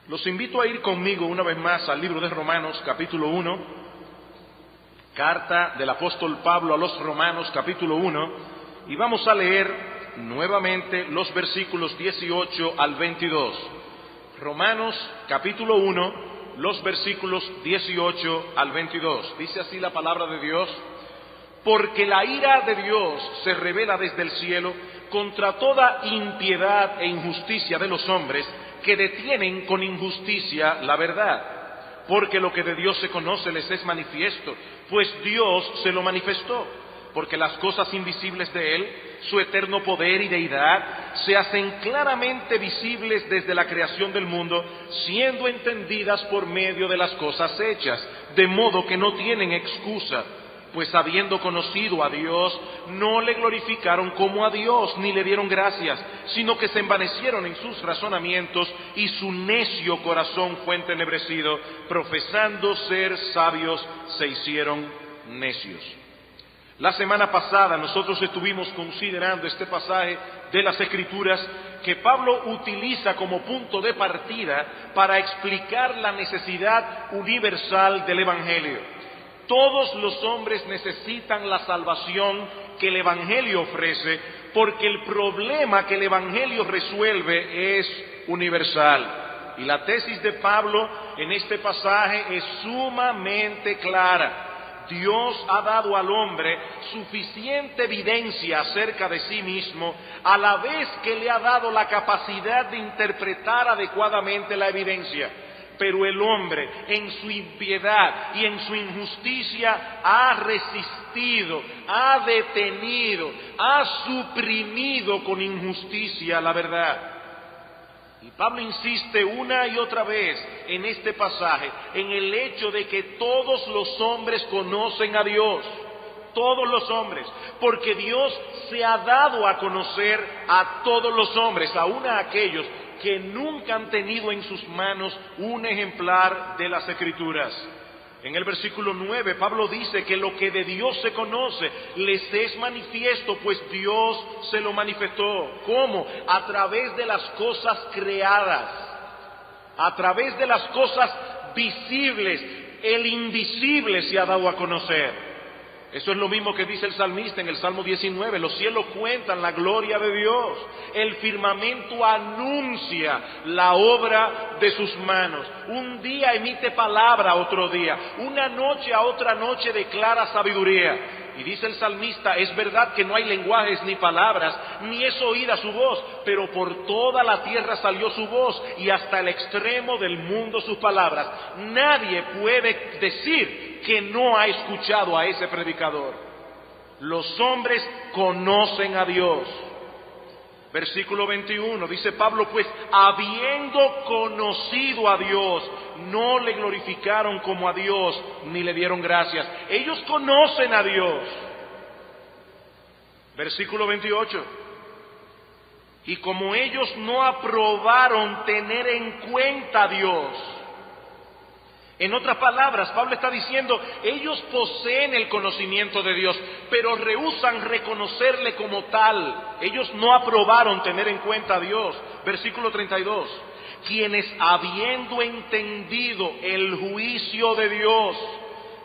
Los invito a ir conmigo una vez más al libro de Romanos, capítulo 1, carta del apóstol Pablo a los Romanos, capítulo 1, y vamos a leer nuevamente los versículos 18 al 22. Romanos, capítulo 1, los versículos 18 al 22. Dice así la palabra de Dios: porque la ira de Dios se revela desde el cielo contra toda impiedad e injusticia de los hombres que detienen con injusticia la verdad. Porque lo que de Dios se conoce les es manifiesto, pues Dios se lo manifestó. Porque las cosas invisibles de Él, su eterno poder y deidad, se hacen claramente visibles desde la creación del mundo, siendo entendidas por medio de las cosas hechas, de modo que no tienen excusa. Pues habiendo conocido a Dios, no le glorificaron como a Dios, ni le dieron gracias, sino que se envanecieron en sus razonamientos, y su necio corazón fue entenebrecido, profesando ser sabios, se hicieron necios. La semana pasada nosotros estuvimos considerando este pasaje de las Escrituras que Pablo utiliza como punto de partida para explicar la necesidad universal del Evangelio. Todos los hombres necesitan la salvación que el Evangelio ofrece, porque el problema que el Evangelio resuelve es universal. Y la tesis de Pablo en este pasaje es sumamente clara. Dios ha dado al hombre suficiente evidencia acerca de sí mismo, a la vez que le ha dado la capacidad de interpretar adecuadamente la evidencia. Pero el hombre, en su impiedad y en su injusticia, ha resistido, ha detenido, ha suprimido con injusticia la verdad. Y Pablo insiste una y otra vez en este pasaje, en el hecho de que todos los hombres conocen a Dios. Todos los hombres, porque Dios se ha dado a conocer a todos los hombres, aun a aquellos que nunca han tenido en sus manos un ejemplar de las Escrituras. En el versículo 9, Pablo dice que lo que de Dios se conoce les es manifiesto, pues Dios se lo manifestó. ¿Cómo? A través de las cosas creadas, a través de las cosas visibles. El invisible se ha dado a conocer. Eso es lo mismo que dice el salmista en el Salmo 19, los cielos cuentan la gloria de Dios, el firmamento anuncia la obra de sus manos, un día emite palabra a otro día, una noche a otra noche declara sabiduría. Y dice el salmista, es verdad que no hay lenguajes ni palabras, ni es oída su voz, pero por toda la tierra salió su voz, y hasta el extremo del mundo sus palabras. Nadie puede decir que no ha escuchado a ese predicador. Los hombres conocen a Dios. Versículo 21, dice Pablo, pues habiendo conocido a Dios, no le glorificaron como a Dios, ni le dieron gracias. Ellos conocen a Dios. Versículo 28, y como ellos no aprobaron tener en cuenta a Dios. En otras palabras, Pablo está diciendo, ellos poseen el conocimiento de Dios, pero rehúsan reconocerle como tal. Ellos no aprobaron tener en cuenta a Dios. Versículo 32, quienes habiendo entendido el juicio de Dios,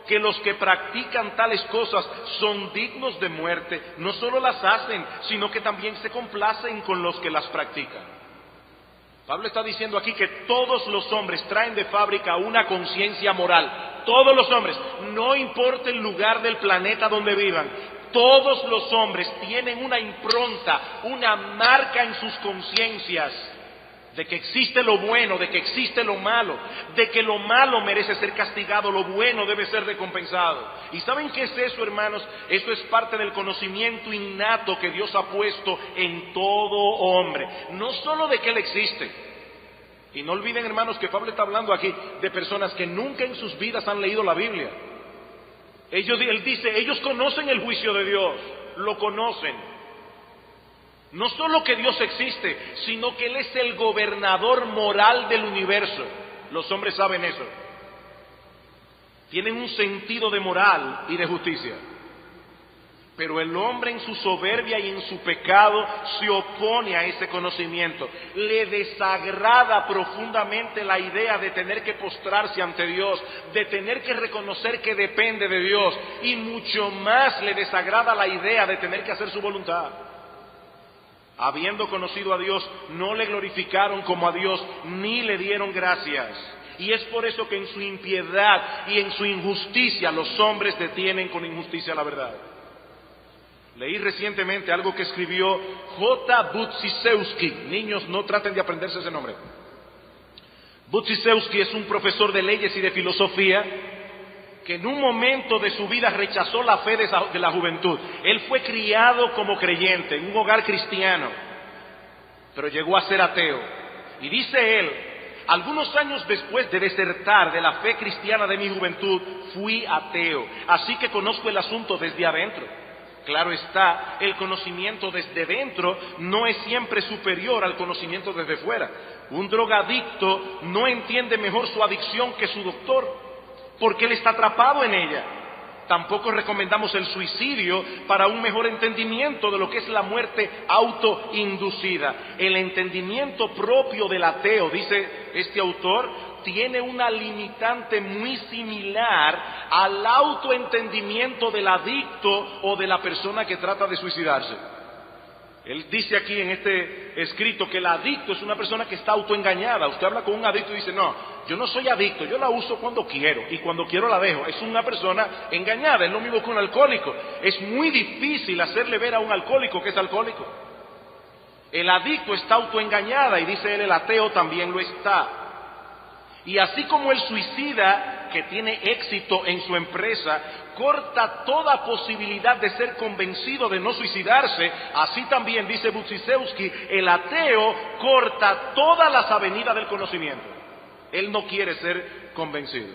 que los que practican tales cosas son dignos de muerte, no solo las hacen, sino que también se complacen con los que las practican. Pablo está diciendo aquí que todos los hombres traen de fábrica una conciencia moral. Todos los hombres, no importa el lugar del planeta donde vivan, todos los hombres tienen una impronta, una marca en sus conciencias de que existe lo bueno, de que existe lo malo, de que lo malo merece ser castigado, lo bueno debe ser recompensado. ¿Y saben qué es eso, hermanos? Eso es parte del conocimiento innato que Dios ha puesto en todo hombre, no solo de que Él existe. Y no olviden, hermanos, que Pablo está hablando aquí de personas que nunca en sus vidas han leído la Biblia. Él dice, ellos conocen el juicio de Dios, lo conocen. No solo que Dios existe, sino que Él es el gobernador moral del universo. Los hombres saben eso. Tienen un sentido de moral y de justicia. Pero el hombre en su soberbia y en su pecado se opone a ese conocimiento. Le desagrada profundamente la idea de tener que postrarse ante Dios, de tener que reconocer que depende de Dios, y mucho más le desagrada la idea de tener que hacer su voluntad. Habiendo conocido a Dios, no le glorificaron como a Dios, ni le dieron gracias. Y es por eso que en su impiedad y en su injusticia los hombres detienen con injusticia la verdad. Leí recientemente algo que escribió J. Budziszewski. Niños, no traten de aprenderse ese nombre. Budziszewski es un profesor de leyes y de filosofía que en un momento de su vida rechazó la fe de la juventud. Él fue criado como creyente en un hogar cristiano, pero llegó a ser ateo. Y dice él: algunos años después de desertar de la fe cristiana de mi juventud, fui ateo, así que conozco el asunto desde adentro. Claro está, el conocimiento desde dentro no es siempre superior al conocimiento desde fuera. Un drogadicto no entiende mejor su adicción que su doctor, porque él está atrapado en ella. Tampoco recomendamos el suicidio para un mejor entendimiento de lo que es la muerte autoinducida. El entendimiento propio del ateo, dice este autor, tiene una limitante muy similar al autoentendimiento del adicto o de la persona que trata de suicidarse. Él dice aquí en este escrito que el adicto es una persona que está autoengañada. Usted habla con un adicto y dice: no, yo no soy adicto, yo la uso cuando quiero y cuando quiero la dejo. Es una persona engañada. Es lo mismo que un alcohólico. Es muy difícil hacerle ver a un alcohólico que es alcohólico. El adicto está autoengañada, y dice él, el ateo también lo está. Y así como el suicida, que tiene éxito en su empresa, corta toda posibilidad de ser convencido de no suicidarse, así también, dice Budziszewski, el ateo corta todas las avenidas del conocimiento. Él no quiere ser convencido.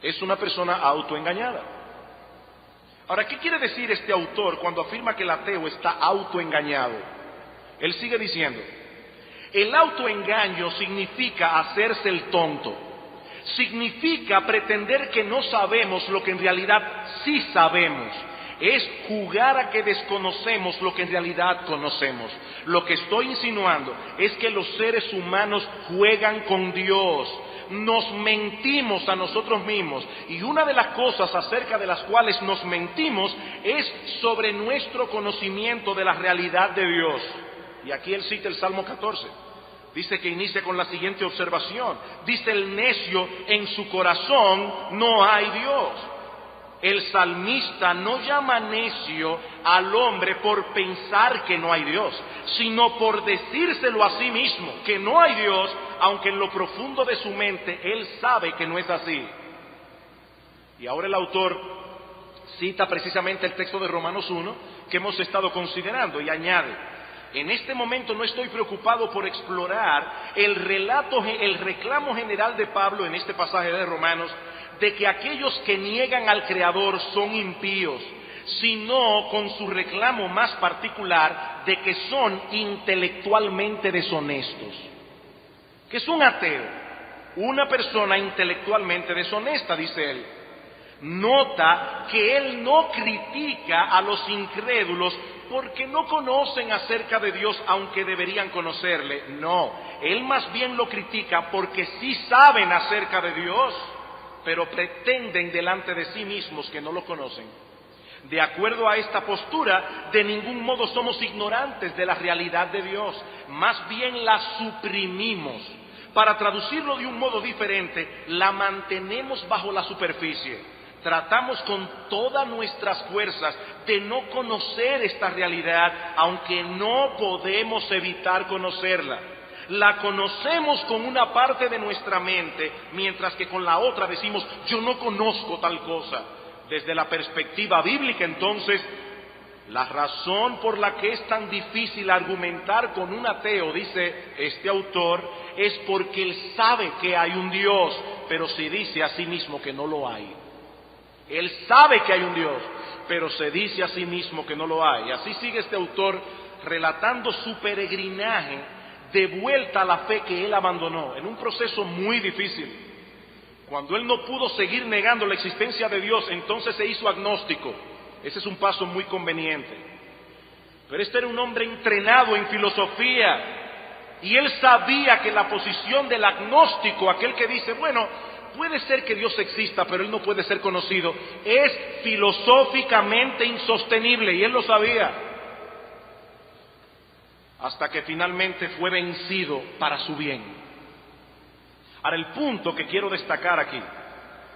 Es una persona autoengañada. Ahora, ¿qué quiere decir este autor cuando afirma que el ateo está autoengañado? Él sigue diciendo: el autoengaño significa hacerse el tonto. Significa pretender que no sabemos lo que en realidad sí sabemos. Es jugar a que desconocemos lo que en realidad conocemos. Lo que estoy insinuando es que los seres humanos juegan con Dios. Nos mentimos a nosotros mismos. Y una de las cosas acerca de las cuales nos mentimos es sobre nuestro conocimiento de la realidad de Dios. Y aquí él cita el Salmo 14. Dice que inicia con la siguiente observación. Dice: el necio en su corazón no hay Dios. El salmista no llama necio al hombre por pensar que no hay Dios, sino por decírselo a sí mismo, que no hay Dios, aunque en lo profundo de su mente él sabe que no es así. Y ahora el autor cita precisamente el texto de Romanos 1 que hemos estado considerando y añade: en este momento no estoy preocupado por explorar el reclamo general de Pablo en este pasaje de Romanos de que aquellos que niegan al Creador son impíos, sino con su reclamo más particular de que son intelectualmente deshonestos. ¿Qué es un ateo? Una persona intelectualmente deshonesta, dice él. Nota que él no critica a los incrédulos porque no conocen acerca de Dios, aunque deberían conocerle. No, él más bien lo critica porque sí saben acerca de Dios, pero pretenden delante de sí mismos que no lo conocen. De acuerdo a esta postura, de ningún modo somos ignorantes de la realidad de Dios, más bien la suprimimos. Para traducirlo de un modo diferente, la mantenemos bajo la superficie. Tratamos con todas nuestras fuerzas de no conocer esta realidad, aunque no podemos evitar conocerla. La conocemos con una parte de nuestra mente, mientras que con la otra decimos: yo no conozco tal cosa. Desde la perspectiva bíblica, entonces, la razón por la que es tan difícil argumentar con un ateo, dice este autor, es porque él sabe que hay un Dios, pero se dice a sí mismo que no lo hay. Él sabe que hay un Dios, pero se dice a sí mismo que no lo hay. Y así sigue este autor relatando su peregrinaje de vuelta a la fe que él abandonó, en un proceso muy difícil. Cuando él no pudo seguir negando la existencia de Dios, entonces se hizo agnóstico. ese es un paso muy conveniente. Pero este era un hombre entrenado en filosofía, y él sabía que la posición del agnóstico, aquel que dice, bueno, puede ser que Dios exista, pero Él no puede ser conocido, es filosóficamente insostenible, y él lo sabía. Hasta que finalmente fue vencido para su bien. Ahora, el punto que quiero destacar aquí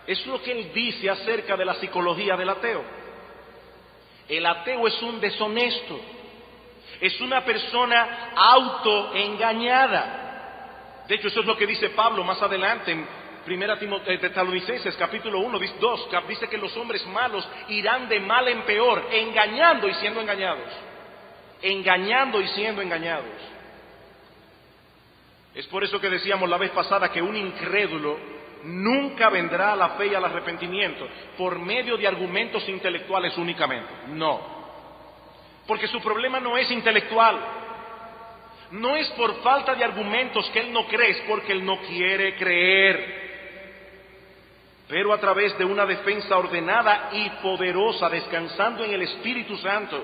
es lo que él dice acerca de la psicología del ateo. El ateo es un deshonesto, es una persona autoengañada. De hecho, eso es lo que dice Pablo más adelante en 1 Tesalonicenses capítulo 1, 2, dice que los hombres malos irán de mal en peor, engañando y siendo engañados. Engañando y siendo engañados. Es por eso que decíamos la vez pasada que un incrédulo nunca vendrá a la fe y al arrepentimiento por medio de argumentos intelectuales únicamente. No. Porque su problema no es intelectual. No es por falta de argumentos que él no cree, es porque él no quiere creer. Pero a través de una defensa ordenada y poderosa, descansando en el Espíritu Santo,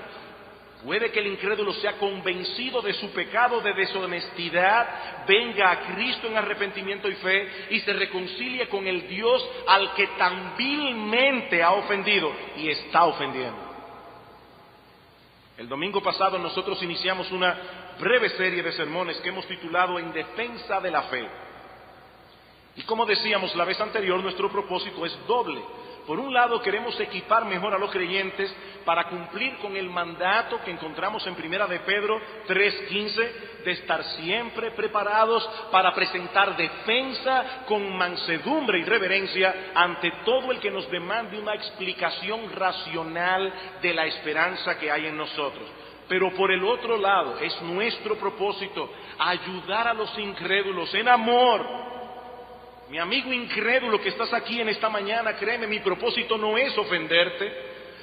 puede que el incrédulo sea convencido de su pecado de deshonestidad, venga a Cristo en arrepentimiento y fe y se reconcilie con el Dios al que tan vilmente ha ofendido y está ofendiendo. El domingo pasado nosotros iniciamos una breve serie de sermones que hemos titulado En defensa de la fe. Y como decíamos la vez anterior, nuestro propósito es doble. Por un lado, queremos equipar mejor a los creyentes para cumplir con el mandato que encontramos en 1 de Pedro 3:15, de estar siempre preparados para presentar defensa con mansedumbre y reverencia ante todo el que nos demande una explicación racional de la esperanza que hay en nosotros. Pero por el otro lado, es nuestro propósito ayudar a los incrédulos en amor. Mi amigo incrédulo que estás aquí en esta mañana, créeme, mi propósito no es ofenderte,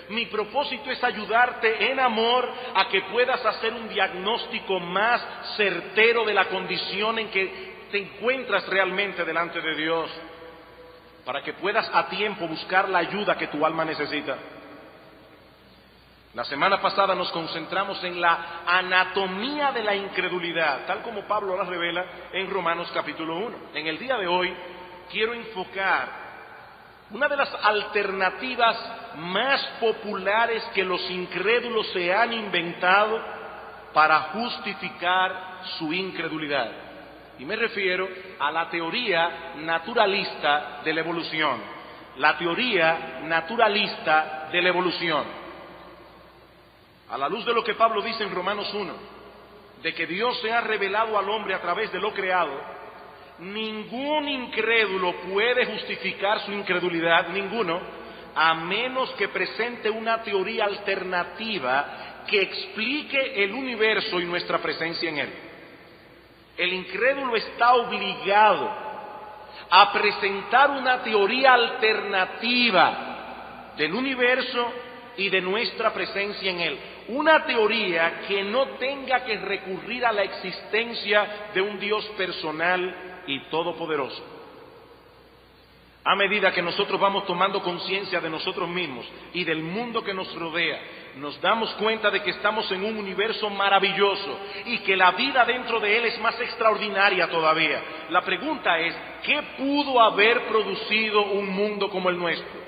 mi propósito es ayudarte en amor a que puedas hacer un diagnóstico más certero de la condición en que te encuentras realmente delante de Dios, para que puedas a tiempo buscar la ayuda que tu alma necesita. La semana pasada nos concentramos en la anatomía de la incredulidad, tal como Pablo la revela en Romanos capítulo 1. En el día de hoy quiero enfocar una de las alternativas más populares que los incrédulos se han inventado para justificar su incredulidad. Y me refiero a la teoría naturalista de la evolución. La teoría naturalista de la evolución. A la luz de lo que Pablo dice en Romanos 1, de que Dios se ha revelado al hombre a través de lo creado, ningún incrédulo puede justificar su incredulidad, ninguno, a menos que presente una teoría alternativa que explique el universo y nuestra presencia en él. El incrédulo está obligado a presentar una teoría alternativa del universo y de nuestra presencia en él. Una teoría que no tenga que recurrir a la existencia de un Dios personal y todopoderoso. A medida que nosotros vamos tomando conciencia de nosotros mismos y del mundo que nos rodea, nos damos cuenta de que estamos en un universo maravilloso y que la vida dentro de él es más extraordinaria todavía. La pregunta es, ¿qué pudo haber producido un mundo como el nuestro?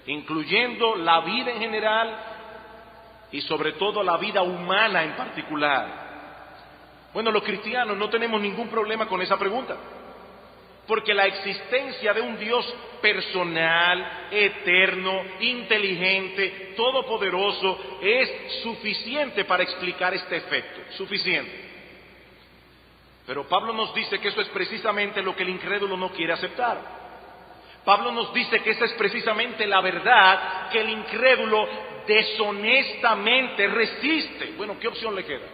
Incluyendo la vida en general y sobre todo la vida humana en particular. Bueno, los cristianos no tenemos ningún problema con esa pregunta, porque la existencia de un Dios personal, eterno, inteligente, todopoderoso, es suficiente para explicar este efecto, suficiente. Pero Pablo nos dice que eso es precisamente lo que el incrédulo no quiere aceptar. Pablo nos dice que esa es precisamente la verdad que el incrédulo deshonestamente resiste. Bueno, ¿qué opción le queda?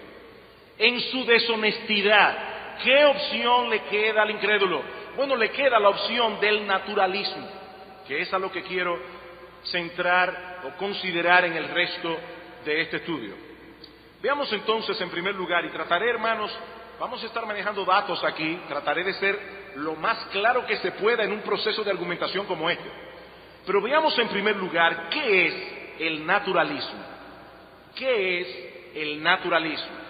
En su deshonestidad, ¿qué opción le queda al incrédulo? Bueno, le queda la opción del naturalismo, que es a lo que quiero centrar o considerar en el resto de este estudio. Veamos entonces en primer lugar, y trataré, hermanos, vamos a estar manejando datos aquí, trataré de ser lo más claro que se pueda en un proceso de argumentación como este. Pero veamos en primer lugar qué es el naturalismo. ¿Qué es el naturalismo?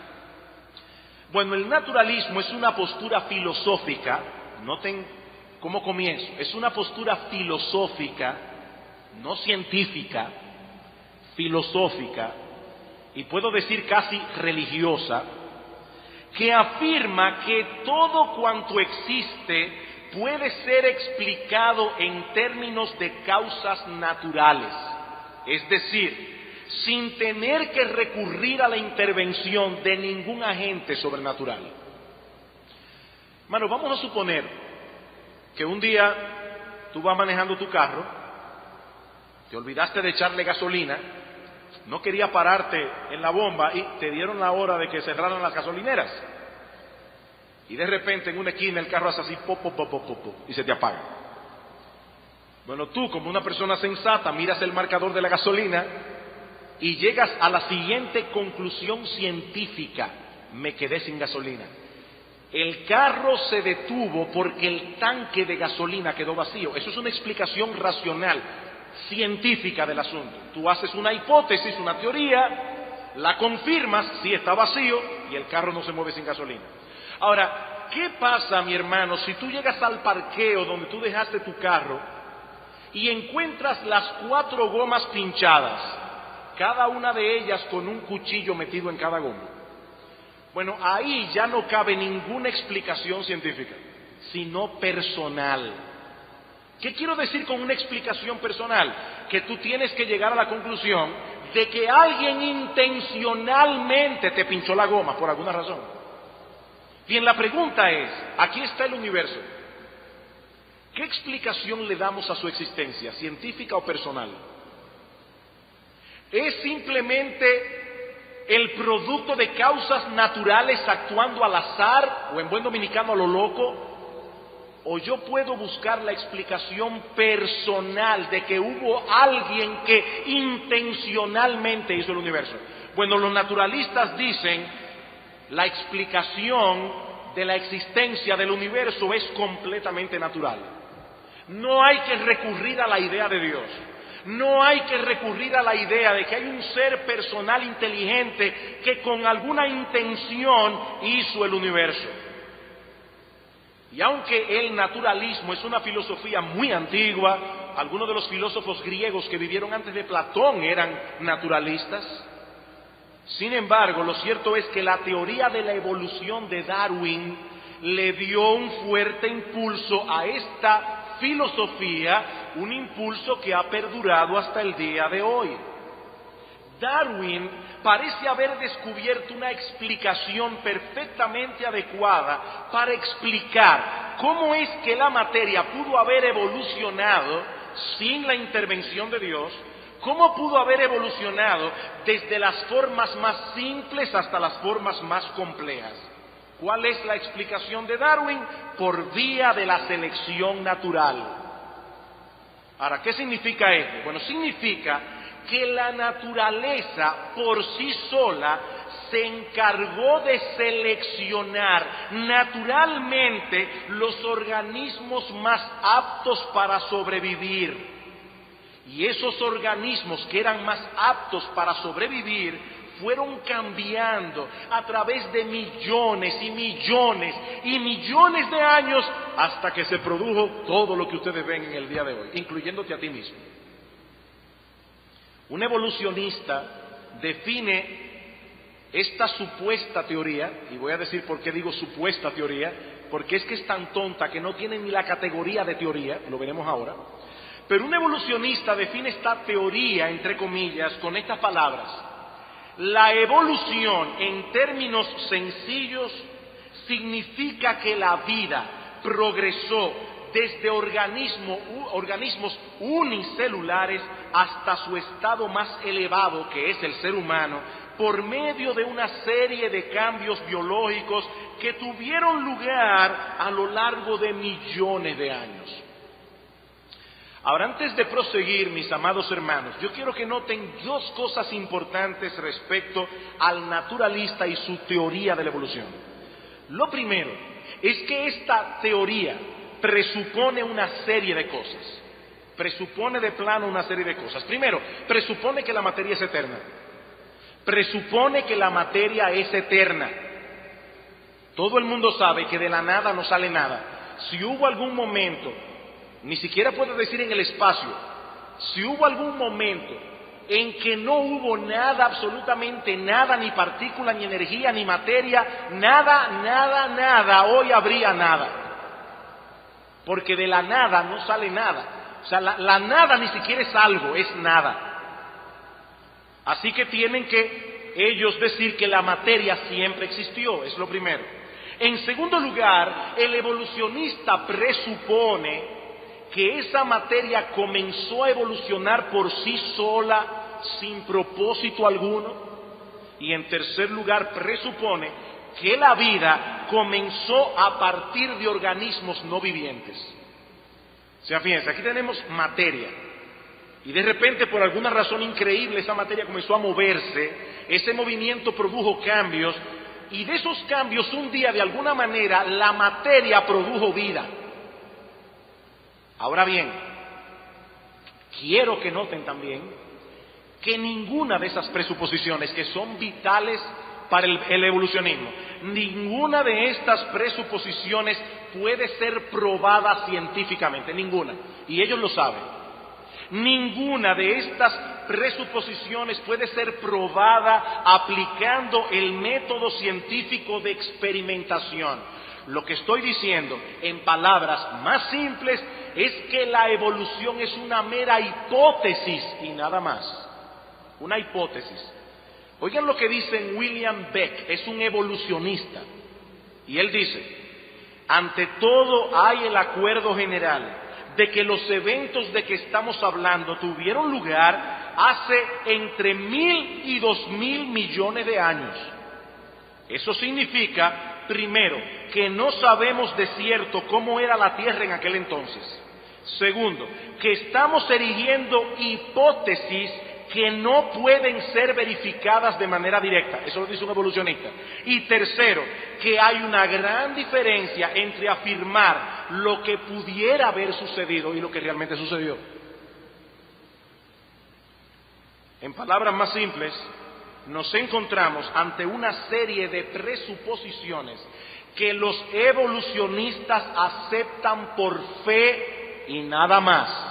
Bueno, el naturalismo es una postura filosófica, noten cómo comienzo, es una postura filosófica, no científica, filosófica, y puedo decir casi religiosa, que afirma que todo cuanto existe puede ser explicado en términos de causas naturales, es decir, sin tener que recurrir a la intervención de ningún agente sobrenatural. Hermano, vamos a suponer que un día tú vas manejando tu carro, te olvidaste de echarle gasolina, no quería pararte en la bomba y te dieron la hora de que cerraran las gasolineras. Y de repente en una esquina el carro hace así, pop, pop, pop, pop, pop, y se te apaga. Bueno, tú como una persona sensata miras el marcador de la gasolina y llegas a la siguiente conclusión científica: me quedé sin gasolina. El carro se detuvo porque el tanque de gasolina quedó vacío. Eso es una explicación racional, científica del asunto. Tú haces una hipótesis, una teoría, la confirmas, sí está vacío y el carro no se mueve sin gasolina. Ahora, ¿qué pasa, mi hermano, si tú llegas al parqueo donde tú dejaste tu carro y encuentras las 4 gomas pinchadas, cada una de ellas con un cuchillo metido en cada goma? Bueno, ahí ya no cabe ninguna explicación científica, sino personal. ¿Qué quiero decir con una explicación personal? Que tú tienes que llegar a la conclusión de que alguien intencionalmente te pinchó la goma por alguna razón. Bien, la pregunta es, aquí está el universo. ¿Qué explicación le damos a su existencia, científica o personal? ¿Es simplemente el producto de causas naturales actuando al azar, o en buen dominicano a lo loco? ¿O yo puedo buscar la explicación personal de que hubo alguien que intencionalmente hizo el universo? Bueno, los naturalistas dicen la explicación de la existencia del universo es completamente natural. No hay que recurrir a la idea de Dios. No hay que recurrir a la idea de que hay un ser personal inteligente que con alguna intención hizo el universo. Y aunque el naturalismo es una filosofía muy antigua, algunos de los filósofos griegos que vivieron antes de Platón eran naturalistas. Sin embargo, lo cierto es que la teoría de la evolución de Darwin le dio un fuerte impulso a esta filosofía, un impulso que ha perdurado hasta el día de hoy. Darwin parece haber descubierto una explicación perfectamente adecuada para explicar cómo es que la materia pudo haber evolucionado sin la intervención de Dios, cómo pudo haber evolucionado desde las formas más simples hasta las formas más complejas. ¿Cuál es la explicación de Darwin? Por vía de la selección natural. Ahora, ¿qué significa esto? Bueno, significa que la naturaleza por sí sola se encargó de seleccionar naturalmente los organismos más aptos para sobrevivir. Y esos organismos que eran más aptos para sobrevivir fueron cambiando a través de millones y millones y millones de años hasta que se produjo todo lo que ustedes ven en el día de hoy, incluyéndote a ti mismo. Un evolucionista define esta supuesta teoría, y voy a decir por qué digo supuesta teoría, porque es que es tan tonta que no tiene ni la categoría de teoría, lo veremos ahora, pero un evolucionista define esta teoría, entre comillas, con estas palabras: la evolución, en términos sencillos, significa que la vida progresó desde organismos unicelulares hasta su estado más elevado, que es el ser humano, por medio de una serie de cambios biológicos que tuvieron lugar a lo largo de millones de años. Ahora, antes de proseguir, mis amados hermanos, yo quiero que noten 2 cosas importantes respecto al naturalista y su teoría de la evolución. Lo primero es que esta teoría presupone una serie de cosas. presupone de plano una serie de cosas. Primero, presupone que la materia es eterna. Presupone que la materia es eterna. Todo el mundo sabe que de la nada no sale nada. Si hubo algún momento, ni siquiera puedo decir en el espacio, si hubo algún momento en que no hubo nada, absolutamente nada, ni partícula, ni energía, ni materia, nada, hoy habría nada. Porque de la nada no sale nada. O sea, la nada ni siquiera es algo, es nada. Así que tienen que ellos decir que la materia siempre existió, es lo primero. En segundo lugar, el evolucionista presupone que esa materia comenzó a evolucionar por sí sola, sin propósito alguno. Y en tercer lugar, presupone que la vida comenzó a partir de organismos no vivientes. O sea, fíjense, aquí tenemos materia. Y de repente, por alguna razón increíble, esa materia comenzó a moverse, ese movimiento produjo cambios, y de esos cambios, un día, de alguna manera, la materia produjo vida. Ahora bien, quiero que noten también que ninguna de esas presuposiciones que son vitales para el evolucionismo, ninguna de estas presuposiciones puede ser probada científicamente, ninguna, y ellos lo saben. Ninguna de estas presuposiciones puede ser probada aplicando el método científico de experimentación. Lo que estoy diciendo, en palabras más simples, es que la evolución es una mera hipótesis y nada más. Una hipótesis. Oigan lo que dice William Beck, es un evolucionista. Y él dice, ante todo hay el acuerdo general de que los eventos de que estamos hablando tuvieron lugar hace entre 1.000 y 2.000 millones de años. Eso significa, primero, que no sabemos de cierto cómo era la Tierra en aquel entonces. Segundo, que estamos erigiendo hipótesis que no pueden ser verificadas de manera directa. Eso lo dice un evolucionista. Y tercero, que hay una gran diferencia entre afirmar lo que pudiera haber sucedido y lo que realmente sucedió. En palabras más simples, nos encontramos ante una serie de presuposiciones que los evolucionistas aceptan por fe y nada más.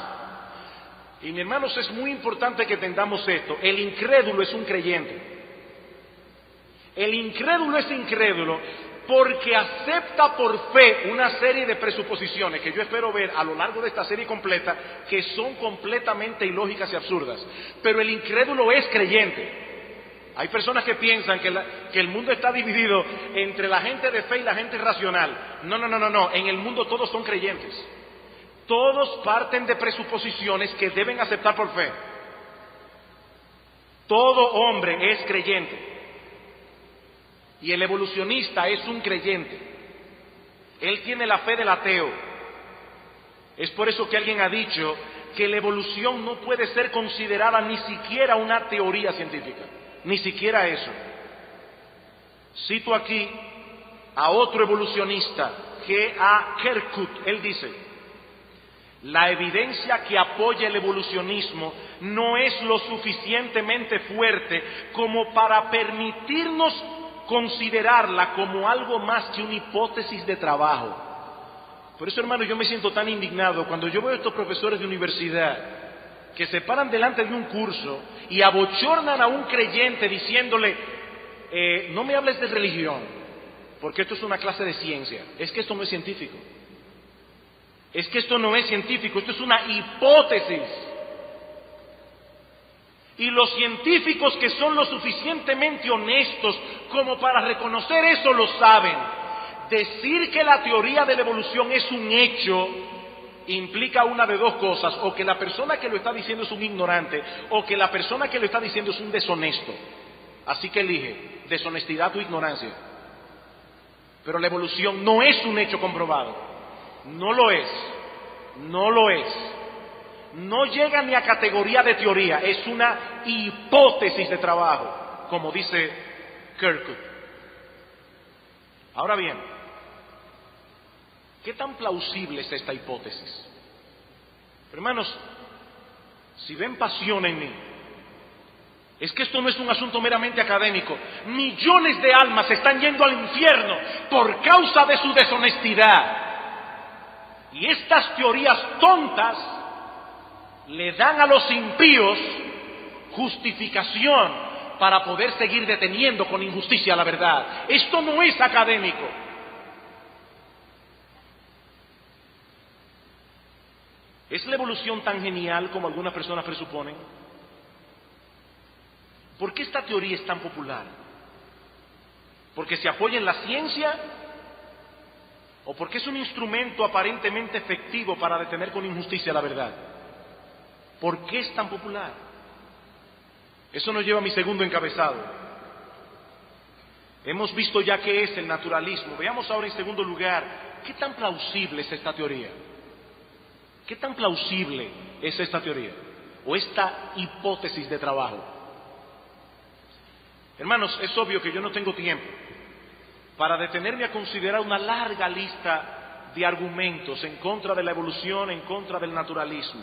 Y mis hermanos, es muy importante que entendamos esto. El incrédulo es un creyente. El incrédulo es incrédulo porque acepta por fe una serie de presuposiciones que yo espero ver a lo largo de esta serie completa, que son completamente ilógicas y absurdas. Pero el incrédulo es creyente. Hay personas que piensan que el mundo está dividido entre la gente de fe y la gente racional. No. En el mundo todos son creyentes. Todos parten de presuposiciones que deben aceptar por fe. Todo hombre es creyente. Y el evolucionista es un creyente. Él tiene la fe del ateo. Es por eso que alguien ha dicho que la evolución no puede ser considerada ni siquiera una teoría científica. Ni siquiera eso. Cito aquí a otro evolucionista, G.A. Kerkut. Él dice: la evidencia que apoya el evolucionismo no es lo suficientemente fuerte como para permitirnos considerarla como algo más que una hipótesis de trabajo. Por eso, hermano, yo me siento tan indignado cuando yo veo a estos profesores de universidad que se paran delante de un curso y abochornan a un creyente diciéndole, no me hables de religión, porque esto es una clase de ciencia. Es que esto no es científico. Es que esto no es científico, esto es una hipótesis. Y los científicos que son lo suficientemente honestos como para reconocer eso lo saben. Decir que la teoría de la evolución es un hecho implica una de dos cosas: o que la persona que lo está diciendo es un ignorante, o que la persona que lo está diciendo es un deshonesto. Así que elige deshonestidad o ignorancia. Pero la evolución no es un hecho comprobado. No lo es, no lo es. No llega ni a categoría de teoría, es una hipótesis de trabajo, como dice Kerkut. Ahora bien, ¿qué tan plausible es esta hipótesis? Hermanos, si ven pasión en mí, es que esto no es un asunto meramente académico. Millones de almas están yendo al infierno por causa de su deshonestidad. Y estas teorías tontas le dan a los impíos justificación para poder seguir deteniendo con injusticia la verdad. Esto no es académico. ¿Es la evolución tan genial como algunas personas presuponen? ¿Por qué esta teoría es tan popular? ¿Porque se apoya en la ciencia? ¿O porque es un instrumento aparentemente efectivo para detener con injusticia la verdad? ¿Por qué es tan popular? Eso nos lleva a mi segundo encabezado. Hemos visto ya qué es el naturalismo. Veamos ahora en segundo lugar, ¿qué tan plausible es esta teoría? ¿Qué tan plausible es esta teoría? O esta hipótesis de trabajo. Hermanos, es obvio que yo no tengo tiempo para detenerme a considerar una larga lista de argumentos en contra de la evolución, en contra del naturalismo,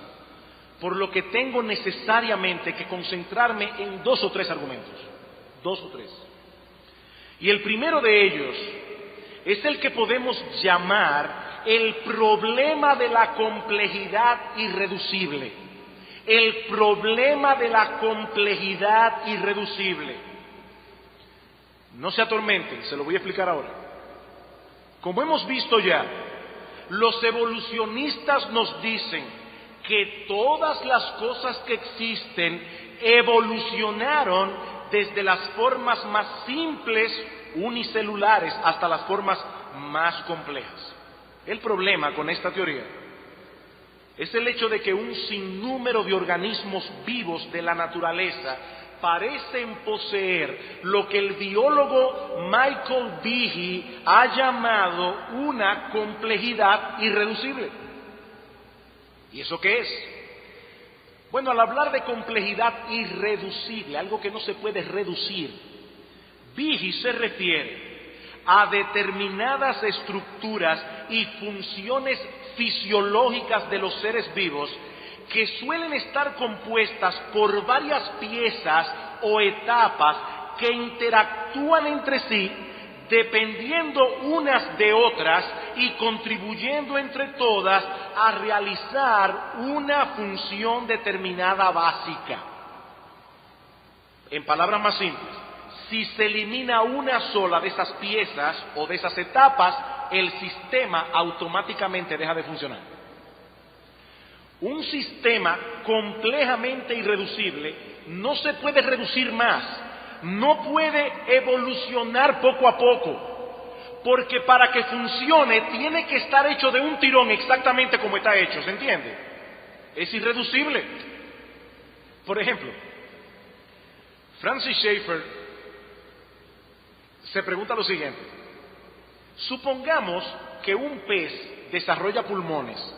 por lo que tengo necesariamente que concentrarme en 2 o 3 argumentos, 2 o 3. Y el primero de ellos es el que podemos llamar el problema de la complejidad irreducible. El problema de la complejidad irreducible. No se atormenten, se lo voy a explicar ahora. Como hemos visto ya, los evolucionistas nos dicen que todas las cosas que existen evolucionaron desde las formas más simples, unicelulares, hasta las formas más complejas. El problema con esta teoría es el hecho de que un sinnúmero de organismos vivos de la naturaleza parecen poseer lo que el biólogo Michael Behe ha llamado una complejidad irreducible. ¿Y eso qué es? Bueno, al hablar de complejidad irreducible, algo que no se puede reducir, Behe se refiere a determinadas estructuras y funciones fisiológicas de los seres vivos que suelen estar compuestas por varias piezas o etapas que interactúan entre sí, dependiendo unas de otras y contribuyendo entre todas a realizar una función determinada básica. En palabras más simples, si se elimina una sola de esas piezas o de esas etapas, el sistema automáticamente deja de funcionar. Un sistema complejamente irreducible no se puede reducir más, no puede evolucionar poco a poco, porque para que funcione tiene que estar hecho de un tirón exactamente como está hecho, ¿se entiende? Es irreducible. Por ejemplo, Francis Schaeffer se pregunta lo siguiente: supongamos que un pez desarrolla pulmones.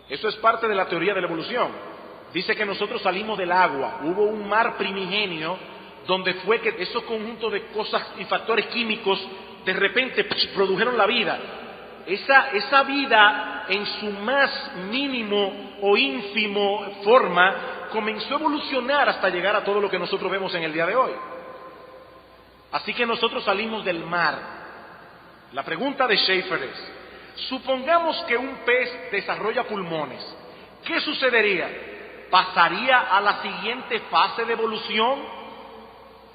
Eso es parte de la teoría de la evolución. Dice que nosotros salimos del agua, hubo un mar primigenio donde fue que esos conjuntos de cosas y factores químicos de repente produjeron la vida. Esa vida en su más mínimo o ínfimo forma comenzó a evolucionar hasta llegar a todo lo que nosotros vemos en el día de hoy. Así que nosotros salimos del mar. La pregunta de Schaeffer es: supongamos que un pez desarrolla pulmones, ¿qué sucedería? ¿Pasaría a la siguiente fase de evolución?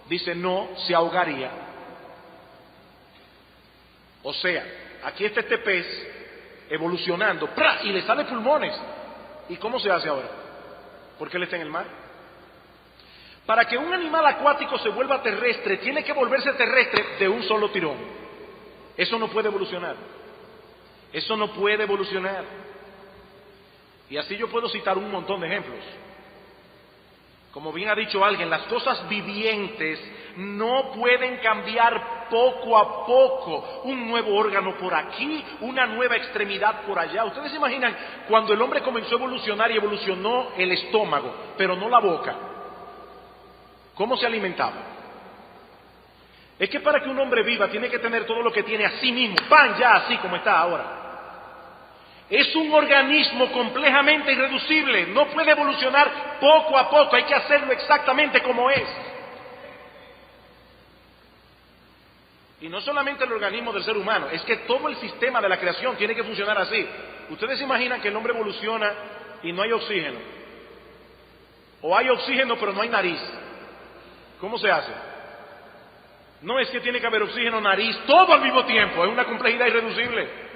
Dice, no, se ahogaría. O sea, aquí está este pez evolucionando, ¡pra!, y le sale pulmones. ¿Y cómo se hace ahora? ¿Por qué él está en el mar? Para que un animal acuático se vuelva terrestre, tiene que volverse terrestre de un solo tirón. Eso no puede evolucionar. Eso no puede evolucionar. Y así yo puedo citar un montón de ejemplos. Como bien ha dicho alguien, las cosas vivientes no pueden cambiar poco a poco. Un nuevo órgano por aquí, una nueva extremidad por allá. Ustedes se imaginan cuando el hombre comenzó a evolucionar y evolucionó el estómago, pero no la boca. ¿Cómo se alimentaba? Es que para que un hombre viva tiene que tener todo lo que tiene así mismo, ¡pam!, ya así como está ahora. Es un organismo completamente irreducible, no puede evolucionar poco a poco, hay que hacerlo exactamente como es. Y no solamente el organismo del ser humano, es que todo el sistema de la creación tiene que funcionar así. Ustedes se imaginan que el hombre evoluciona y no hay oxígeno, o hay oxígeno pero no hay nariz. ¿Cómo se hace? No es que tiene que haber oxígeno, nariz, todo al mismo tiempo, es una complejidad irreducible.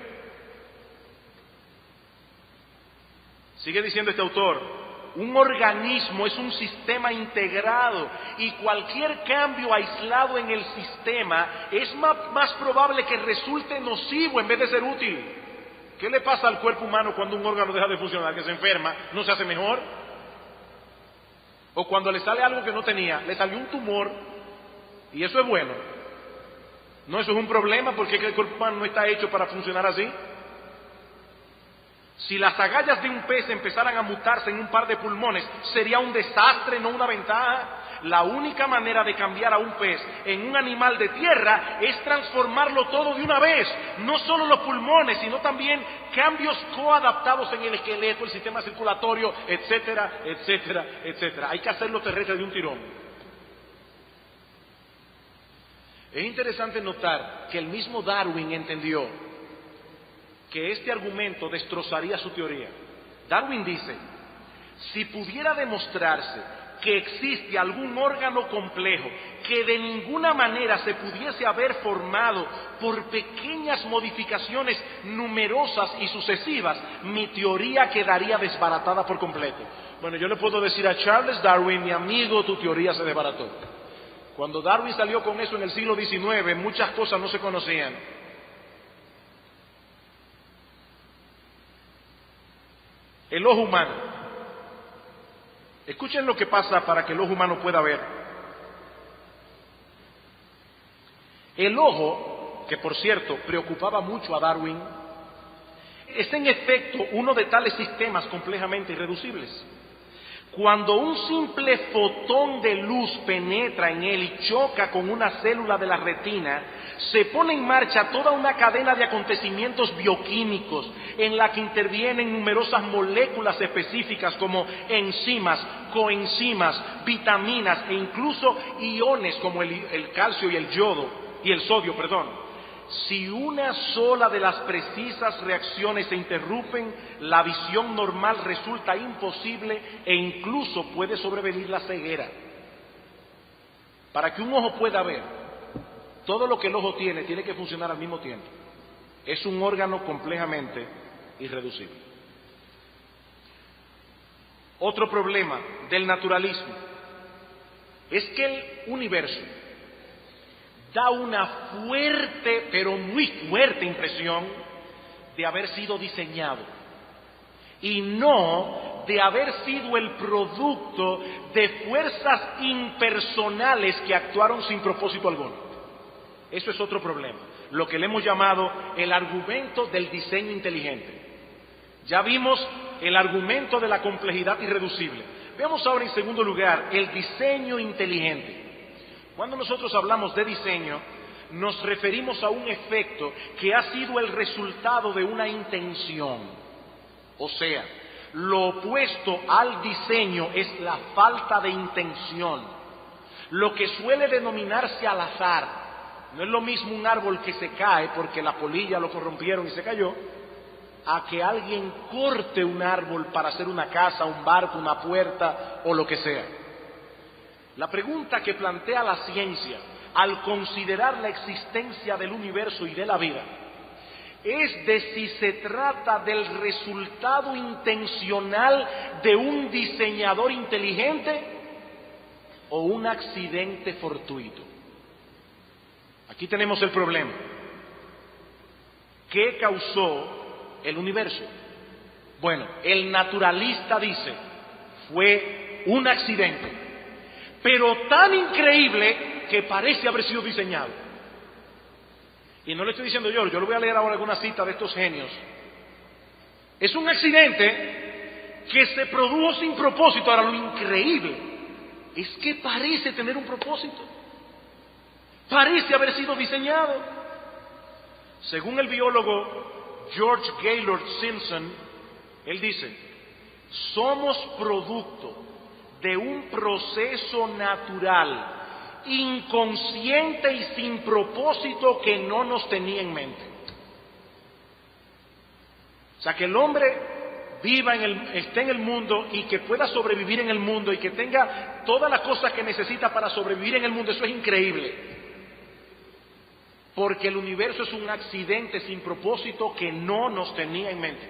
Sigue diciendo este autor, un organismo es un sistema integrado y cualquier cambio aislado en el sistema es más probable que resulte nocivo en vez de ser útil. ¿Qué le pasa al cuerpo humano cuando un órgano deja de funcionar, que se enferma, no se hace mejor? O cuando le sale algo que no tenía, le salió un tumor y eso es bueno. No, eso es un problema porque el cuerpo humano no está hecho para funcionar así. Si las agallas de un pez empezaran a mutarse en un par de pulmones, sería un desastre, no una ventaja. La única manera de cambiar a un pez en un animal de tierra es transformarlo todo de una vez. No solo los pulmones, sino también cambios coadaptados en el esqueleto, el sistema circulatorio, etcétera, etcétera, etcétera. Hay que hacerlo terrestre de un tirón. Es interesante notar que el mismo Darwin entendió que este argumento destrozaría su teoría. Darwin dice, si pudiera demostrarse que existe algún órgano complejo que de ninguna manera se pudiese haber formado por pequeñas modificaciones numerosas y sucesivas, mi teoría quedaría desbaratada por completo. Bueno, yo le puedo decir a Charles Darwin, mi amigo, tu teoría se desbarató. Cuando Darwin salió con eso en el siglo XIX, muchas cosas no se conocían. El ojo humano. Escuchen lo que pasa para que el ojo humano pueda ver. El ojo, que por cierto preocupaba mucho a Darwin, es en efecto uno de tales sistemas complejamente irreducibles. Cuando un simple fotón de luz penetra en él y choca con una célula de la retina, se pone en marcha toda una cadena de acontecimientos bioquímicos en la que intervienen numerosas moléculas específicas como enzimas, coenzimas, vitaminas e incluso iones como el calcio y el sodio. Si una sola de las precisas reacciones se interrumpen, la visión normal resulta imposible e incluso puede sobrevenir la ceguera. Para que un ojo pueda ver, todo lo que el ojo tiene que funcionar al mismo tiempo. Es un órgano completamente irreducible. Otro problema del naturalismo es que el universo da una fuerte, pero muy fuerte impresión de haber sido diseñado y no de haber sido el producto de fuerzas impersonales que actuaron sin propósito alguno. Eso es otro problema, lo que le hemos llamado el argumento del diseño inteligente. Ya vimos el argumento de la complejidad irreducible. Veamos ahora en segundo lugar el diseño inteligente. Cuando nosotros hablamos de diseño, nos referimos a un efecto que ha sido el resultado de una intención. O sea, lo opuesto al diseño es la falta de intención, lo que suele denominarse al azar. No es lo mismo un árbol que se cae porque la polilla lo corrompieron y se cayó, a que alguien corte un árbol para hacer una casa, un barco, una puerta o lo que sea. La pregunta que plantea la ciencia al considerar la existencia del universo y de la vida es de si se trata del resultado intencional de un diseñador inteligente o un accidente fortuito. Aquí tenemos el problema. ¿Qué causó el universo? Bueno, el naturalista dice, fue un accidente, pero tan increíble que parece haber sido diseñado. Y no le estoy diciendo yo le voy a leer ahora alguna cita de estos genios. Es un accidente que se produjo sin propósito. Ahora, lo increíble es que parece tener un propósito. Parece haber sido diseñado. Según el biólogo George Gaylord Simpson, él dice: somos producto de un proceso natural, inconsciente y sin propósito que no nos tenía en mente. O sea, que el hombre esté en el mundo y que pueda sobrevivir en el mundo y que tenga todas las cosas que necesita para sobrevivir en el mundo, eso es increíble. Porque el universo es un accidente sin propósito que no nos tenía en mente.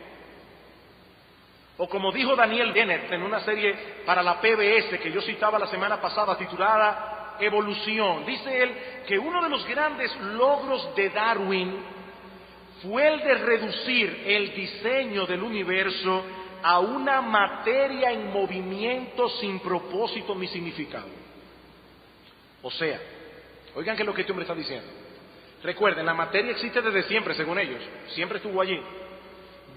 O como dijo Daniel Dennett en una serie para la PBS que yo citaba la semana pasada titulada Evolución, dice él que uno de los grandes logros de Darwin fue el de reducir el diseño del universo a una materia en movimiento sin propósito ni significado. O sea, oigan que es lo que este hombre está diciendo. Recuerden, la materia existe desde siempre, según ellos, siempre estuvo allí.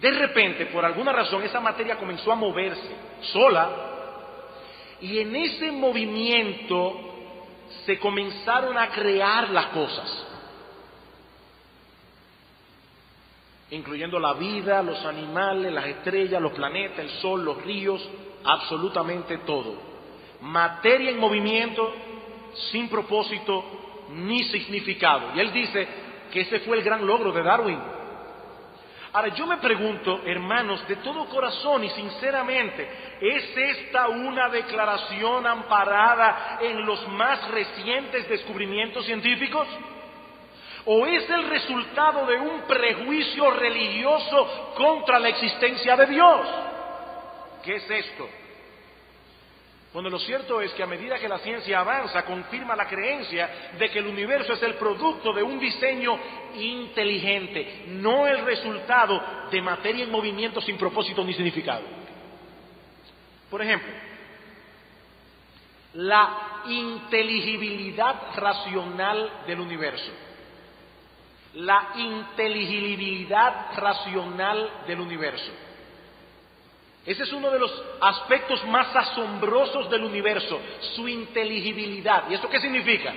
De repente, por alguna razón, esa materia comenzó a moverse sola, y en ese movimiento se comenzaron a crear las cosas, incluyendo la vida, los animales, las estrellas, los planetas, el sol, los ríos, absolutamente todo. Materia en movimiento, sin propósito ni significado. Y él dice que ese fue el gran logro de Darwin. Ahora, yo me pregunto, hermanos, de todo corazón y sinceramente, ¿es esta una declaración amparada en los más recientes descubrimientos científicos? ¿O es el resultado de un prejuicio religioso contra la existencia de Dios? ¿Qué es esto? Bueno, lo cierto es que a medida que la ciencia avanza, confirma la creencia de que el universo es el producto de un diseño inteligente, no el resultado de materia en movimiento sin propósito ni significado. Por ejemplo, la inteligibilidad racional del universo. La inteligibilidad racional del universo. Ese es uno de los aspectos más asombrosos del universo, su inteligibilidad. ¿Y esto qué significa?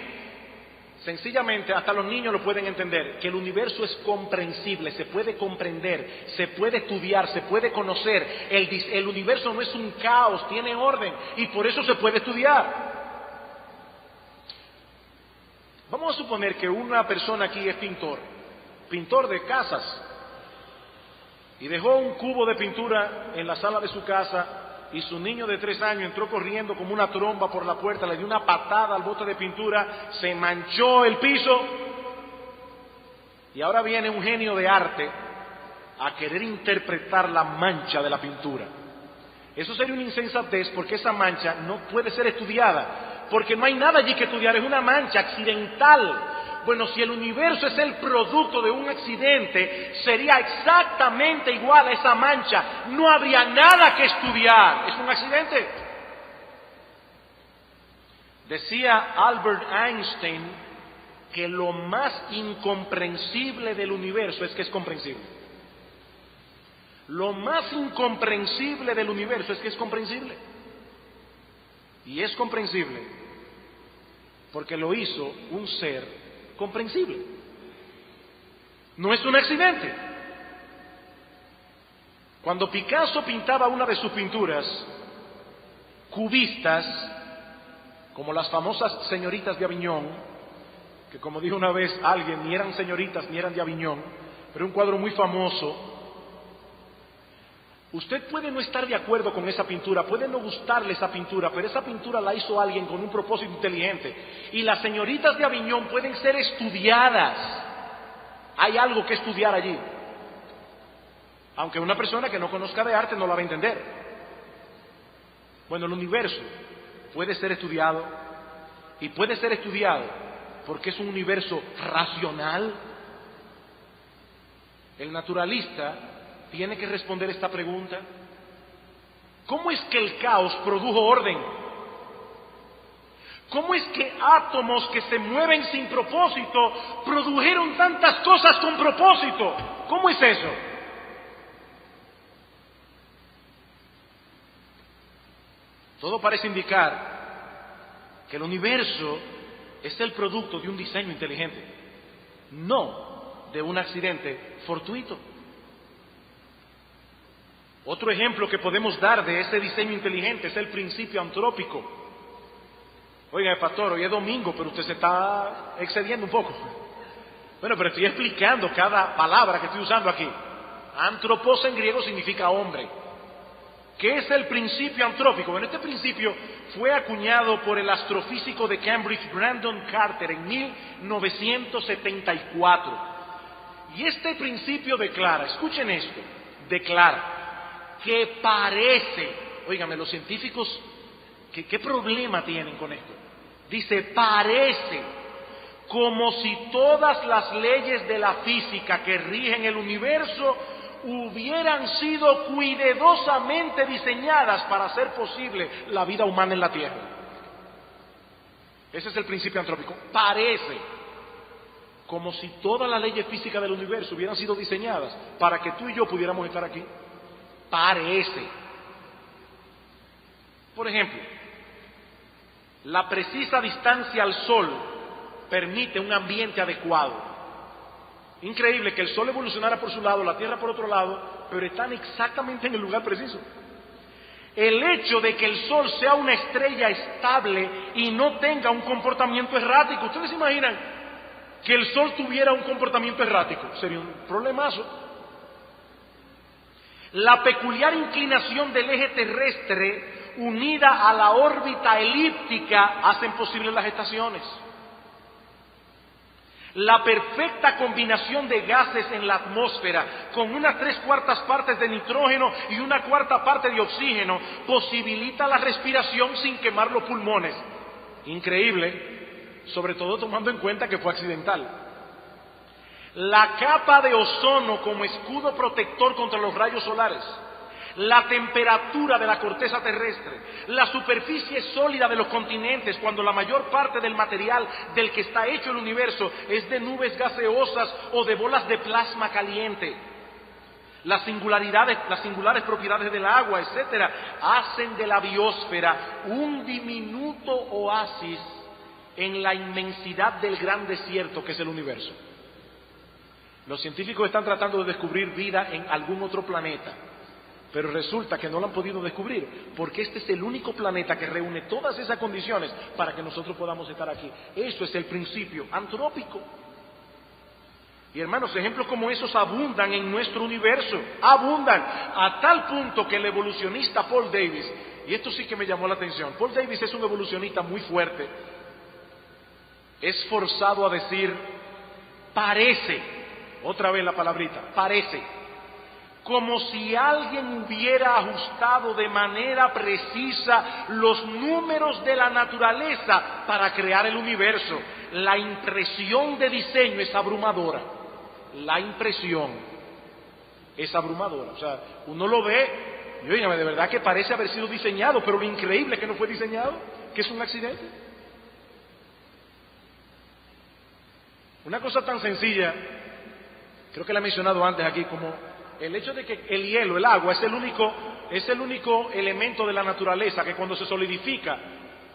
Sencillamente, hasta los niños lo pueden entender, que el universo es comprensible, se puede comprender, se puede estudiar, se puede conocer. El universo no es un caos, tiene orden, y por eso se puede estudiar. Vamos a suponer que una persona aquí es pintor de casas, y dejó un cubo de pintura en la sala de su casa, y su niño de 3 años entró corriendo como una tromba por la puerta, le dio una patada al bote de pintura, se manchó el piso, y ahora viene un genio de arte a querer interpretar la mancha de la pintura. Eso sería una insensatez, porque esa mancha no puede ser estudiada, porque no hay nada allí que estudiar, es una mancha accidental. Bueno, si el universo es el producto de un accidente, sería exactamente igual a esa mancha. No habría nada que estudiar. Es un accidente. Decía Albert Einstein que lo más incomprensible del universo es que es comprensible. Lo más incomprensible del universo es que es comprensible. Y es comprensible porque lo hizo un ser comprensible. No es un accidente. Cuando Picasso pintaba una de sus pinturas cubistas, como las famosas señoritas de Aviñón, que como dijo una vez alguien, ni eran señoritas ni eran de Aviñón, pero un cuadro muy famoso. Usted puede no estar de acuerdo con esa pintura, puede no gustarle esa pintura, pero esa pintura la hizo alguien con un propósito inteligente. Y las señoritas de Aviñón pueden ser estudiadas. Hay algo que estudiar allí. Aunque una persona que no conozca de arte no la va a entender. Bueno, el universo puede ser estudiado, y puede ser estudiado porque es un universo racional. El naturalista tiene que responder esta pregunta: ¿cómo es que el caos produjo orden? ¿Cómo es que átomos que se mueven sin propósito produjeron tantas cosas con propósito? ¿Cómo es eso? Todo parece indicar que el universo es el producto de un diseño inteligente, no de un accidente fortuito. Otro ejemplo que podemos dar de ese diseño inteligente es el principio antrópico. Oiga, pastor, hoy es domingo, pero usted se está excediendo un poco. Bueno, pero estoy explicando cada palabra que estoy usando aquí. Antropos en griego significa hombre. ¿Qué es el principio antrópico? Bueno, este principio fue acuñado por el astrofísico de Cambridge, Brandon Carter, en 1974. Y este principio declara, escuchen esto, declara que parece, óigame, los científicos, ¿qué problema tienen con esto? Dice, parece como si todas las leyes de la física que rigen el universo hubieran sido cuidadosamente diseñadas para hacer posible la vida humana en la Tierra. Ese es el principio antrópico. Parece como si todas las leyes físicas del universo hubieran sido diseñadas para que tú y yo pudiéramos estar aquí. Parece. Por ejemplo, la precisa distancia al Sol permite un ambiente adecuado. Increíble que el Sol evolucionara por su lado, la Tierra por otro lado, pero están exactamente en el lugar preciso. El hecho de que el Sol sea una estrella estable y no tenga un comportamiento errático, ¿ustedes se imaginan que el Sol tuviera un comportamiento errático? Sería un problemazo. La peculiar inclinación del eje terrestre unida a la órbita elíptica hacen posibles las estaciones. La perfecta combinación de gases en la atmósfera, con unas 3/4 partes de nitrógeno y una 1/4 parte de oxígeno, posibilita la respiración sin quemar los pulmones. Increíble, sobre todo tomando en cuenta que fue accidental. La capa de ozono como escudo protector contra los rayos solares, la temperatura de la corteza terrestre, la superficie sólida de los continentes, cuando la mayor parte del material del que está hecho el universo es de nubes gaseosas o de bolas de plasma caliente. Las singulares propiedades del agua, etcétera, hacen de la biosfera un diminuto oasis en la inmensidad del gran desierto que es el universo. Los científicos están tratando de descubrir vida en algún otro planeta, pero resulta que no lo han podido descubrir, porque este es el único planeta que reúne todas esas condiciones para que nosotros podamos estar aquí. Eso es el principio antrópico. Y hermanos, ejemplos como esos abundan en nuestro universo, abundan, a tal punto que el evolucionista Paul Davies, y esto sí que me llamó la atención, Paul Davies es un evolucionista muy fuerte, es forzado a decir, parece, otra vez la palabrita, parece, como si alguien hubiera ajustado de manera precisa los números de la naturaleza para crear el universo. La impresión de diseño es abrumadora. La impresión es abrumadora. O sea, uno lo ve y óigame, de verdad que parece haber sido diseñado, pero lo increíble es que no fue diseñado, que es un accidente. Una cosa tan sencilla, creo que la he mencionado antes aquí, como el hecho de que el hielo, el agua, es el único elemento de la naturaleza que cuando se solidifica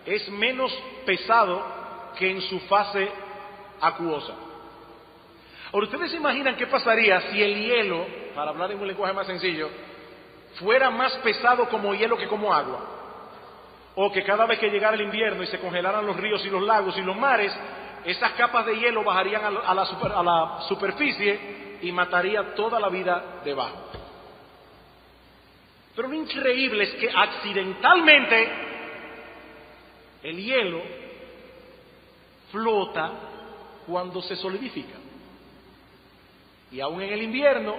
es menos pesado que en su fase acuosa. Ahora, ¿ustedes se imaginan qué pasaría si el hielo, para hablar en un lenguaje más sencillo, fuera más pesado como hielo que como agua? O que cada vez que llegara el invierno y se congelaran los ríos y los lagos y los mares, esas capas de hielo bajarían a la superficie y mataría toda la vida debajo. Pero lo increíble es que accidentalmente el hielo flota cuando se solidifica. Y aún en el invierno,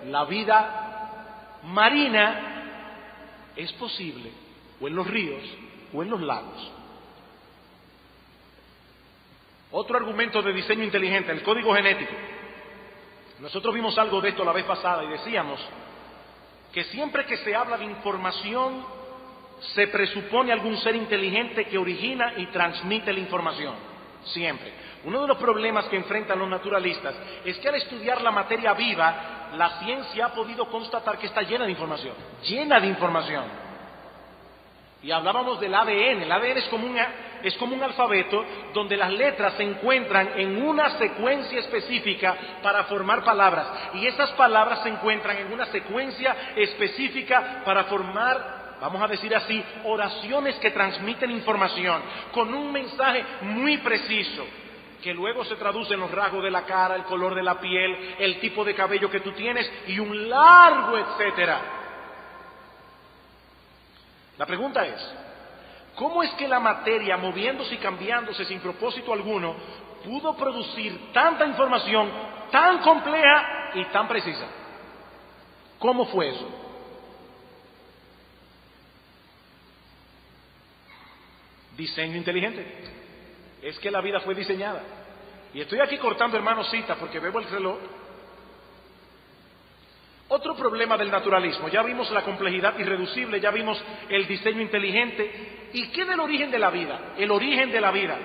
la vida marina es posible, o en los ríos, o en los lagos. Otro argumento de diseño inteligente, el código genético. Nosotros vimos algo de esto la vez pasada y decíamos que siempre que se habla de información se presupone algún ser inteligente que origina y transmite la información. Siempre. Uno de los problemas que enfrentan los naturalistas es que al estudiar la materia viva, la ciencia ha podido constatar que está llena de información. Llena de información. Y hablábamos del ADN. El ADN es como es como un alfabeto donde las letras se encuentran en una secuencia específica para formar palabras, y esas palabras se encuentran en una secuencia específica para formar, vamos a decir así, oraciones que transmiten información con un mensaje muy preciso, que luego se traduce en los rasgos de la cara, el color de la piel, el tipo de cabello que tú tienes y un largo etcétera. La pregunta es, ¿cómo es que la materia, moviéndose y cambiándose sin propósito alguno, pudo producir tanta información tan compleja y tan precisa? ¿Cómo fue eso? Diseño inteligente. Es que la vida fue diseñada. Y estoy aquí cortando, hermanos, citas porque veo el reloj. Otro problema del naturalismo, ya vimos la complejidad irreducible, ya vimos el diseño inteligente. ¿Y qué del origen de la vida? El origen de la vida.